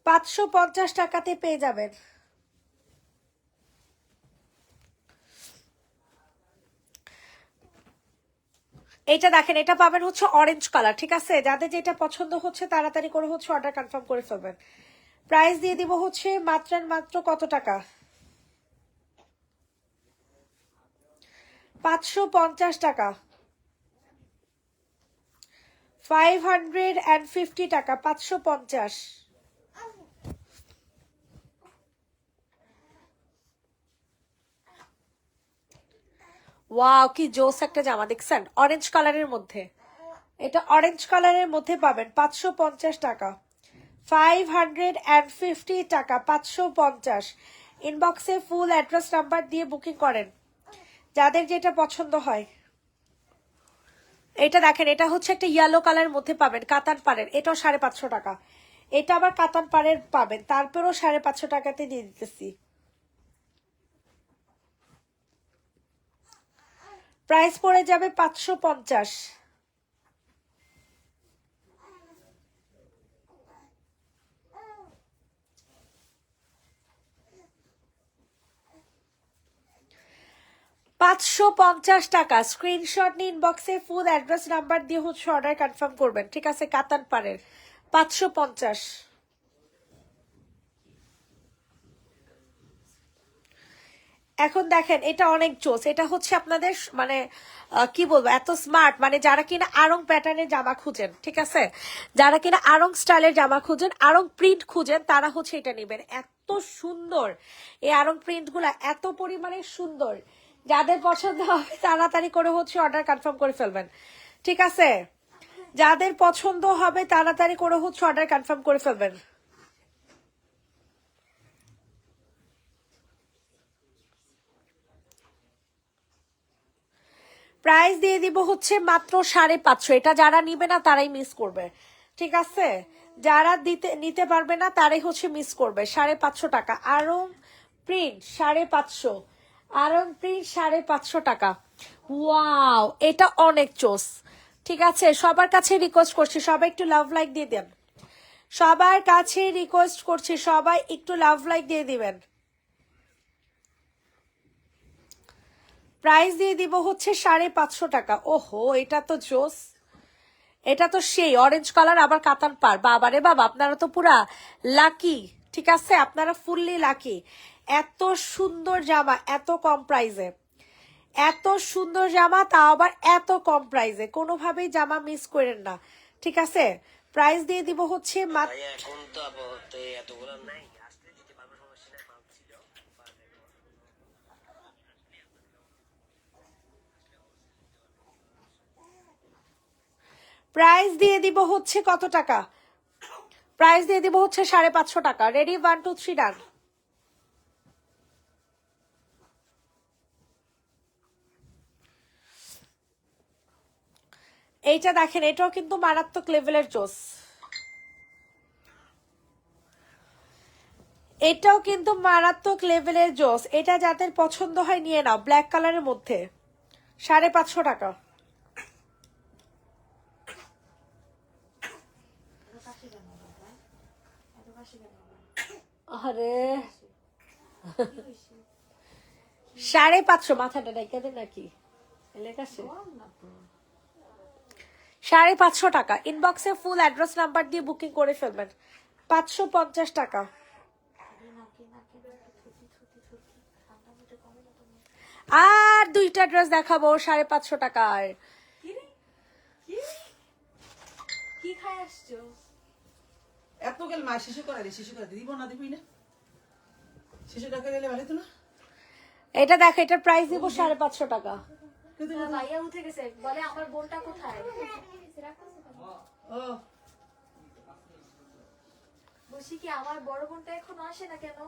550 টাকাতে পেয়ে যাবেন। এটা দেখেন, এটা পাবেন হচ্ছে অরেঞ্জ কালার। ঠিক আছে, যাদের যেটা পছন্দ হচ্ছে তাড়াতাড়ি করে হচ্ছে অর্ডার কনফার্ম করে ফেলবেন। প্রাইস দিয়ে দিব হচ্ছে মাত্র মাত্র কত টাকা, 550 টাকা, 550 টাকা, 550। ওয়াও, কি জোস একটা জামা দেখছেন, অরেঞ্জ কালারের মধ্যে। এটা অরেঞ্জ কালারের মধ্যে পাবেন 550 টাকা, 550 টাকা, 550। ইনবক্সে ফুল অ্যাড্রেস নাম্বার দিয়ে বুকিং করেন যাদের যেটা পছন্দ হয়। এটা দেখেন, এটা হচ্ছে একটা ইয়েলো কালারের মধ্যে পাবেন, কাতান পাড়ের, এটাও 550 টাকা। এটা আবার কাতান পাড়ের পাবেন, তারপরেও 550 টাকাতে দিয়ে দিতেছি। প্রাইস পড়ে যাবে 550। টাকা। স্ক্রিনশট নিয়ে ইনবক্সে ফুল অ্যাড্রেস নাম্বার দিয়ে হচ্ছে অর্ডার কনফার্ম করবেন। ঠিক আছে, কাতান পাড়ের 550। এখন দেখেন, এটা অনেক জোস। এটা হচ্ছে আপনাদের মানে কি বলবো, এত স্মার্ট, মানে যারা কিনা আরং প্যাটার্নের জামা খুঁজেন, ঠিক আছে, যারা কিনা আরং স্টাইলের জামা খুঁজেন, আরং প্রিন্ট খুঁজেন, তারা হচ্ছে এটা নেবেন। এত সুন্দর এই আরং প্রিন্ট গুলা, এত পরিমাণে সুন্দর। যাদের পছন্দ হবে তাড়াতাড়ি করে হচ্ছে অর্ডার কনফার্ম করে ফেলবেন। ঠিক আছে, যাদের পছন্দ হবে তাড়াতাড়ি করে হচ্ছে অর্ডার কনফার্ম করে ফেলবেন। প্রাইস দিয়ে দিব হচ্ছে মাত্র 550। এটা যারা নিবে না তারাই মিস করবে। ঠিক আছে, যারা নিতে পারবে না তারাই হচ্ছে মিস করবে। 550 টাকা আরং প্রিন্ট, 550। আরং প্রিন্ট 550 টাকা। ওয়াও, এটা অনেক চোস। ঠিক আছে, সবার কাছে রিকোয়েস্ট করছি সবাই একটু লাভ লাইক দিয়ে দেন। সবার কাছে রিকোয়েস্ট করছি সবাই একটু লাভ লাইক দিয়ে দিবেন। প্রাইস দিয়ে দিব হচ্ছে 550 টাকা। ওহো, এটা তো জোস, এটা তো সেই অরেঞ্জ কালার, আবার কাতান পার। বাবা রে বাবা, আপনারা তো পুরা লাকি। ঠিক আছে, আপনারা ফুললি লাকি। এত সুন্দর জামা এত কম প্রাইসে, এত সুন্দর জামা, তা আবার এত কম প্রাইসে, কোনোভাবেই জামা মিস করেন না। ঠিক আছে, প্রাইস দিয়ে দিব হচ্ছে মাত্র প্রাইস দিয়ে দিব হচ্ছে কত টাকা, প্রাইস দিয়ে দিব হচ্ছে 550 টাকা। রেডি, 1 2 3 ডান। এইটা দেখেন, এটাও কিন্তু মারাত্মক লেভেলের জোস। এটাও কিন্তু মারাত্মক লেভেলের জোস। এটা যাদের পছন্দ হয় নিয়ে নাও, ব্ল্যাক কালারের মধ্যে 550 টাকা। আরে 550, মাথাটা ডাইকা দে নাকি, লেখা আছে 550 টাকা। ইনবক্সে ফুল অ্যাড্রেস নাম্বার দিয়ে বুকিং করে ফেলবেন। 550 টাকা। আর দুইটা ড্রেস দেখাবো 550 টাকার। খাই আসছো? এত গেল মা শিশু করে দিব না দিবি না শিশু টাকা গেলে ভালো তো না এটা দেখো, এটার প্রাইস দিব 550 টাকা। ভাইয়া উঠে গেছে, বলে আমার বোনটা কোথায়? ও বলছি কি আমার বড় বোনটা এখন আসে না কেন?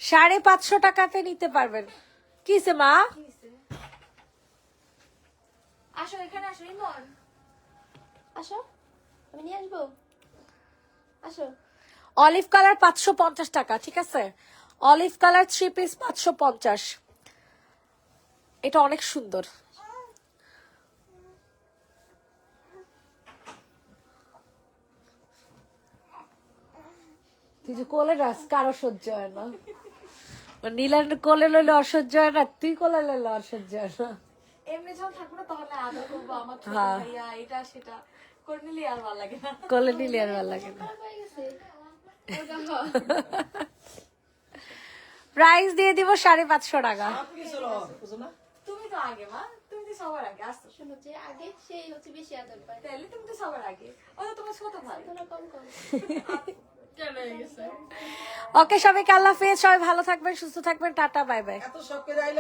550 টাকাতে নিতে পারবেন। কিসে মা? কি হইছে? আসো এখানে আসো, ইমন আসো, আমি নিয়ে আসবো, আসো। অলিভ কালার 550 টাকা, ঠিক আছে? Olive colour 3 piece 550। এটা অনেক সুন্দর। তুই যে কোলে রাস, কারো সহ্য হয় না। নীলার কোলে লইলে অসহ্য হয় না, তুই কোলে লইলে অসহ্য হয় না। এমনি যখন থাকবো না তাহলে আদর করবো, আমার ছোট হ্যাঁ। ভাইয়া এটা সেটা করে নিলে আর ভালো লাগে না। কোলে নিলে আর ভালো লাগে না। প্রাইস দিয়ে দিব 550 টাকা। আপনি চলো বুঝো না তুমি তো আগে মা, তুমি তো সবার আগে আসতো। শোনো যে আগে সেই হচ্ছে বেশি আদর পায়, তাহলে তুমি তো সবার আগে, ও তো তোমার ছোট ভাই। তোরা কম কম। কেন হয়ে গেছে? ওকে সবাইকে আল্লাহ হাফেজ, সবাই ভালো থাকবেন, সুস্থ থাকবেন, টাটা, বাই বাই। এত শখ করে আইলে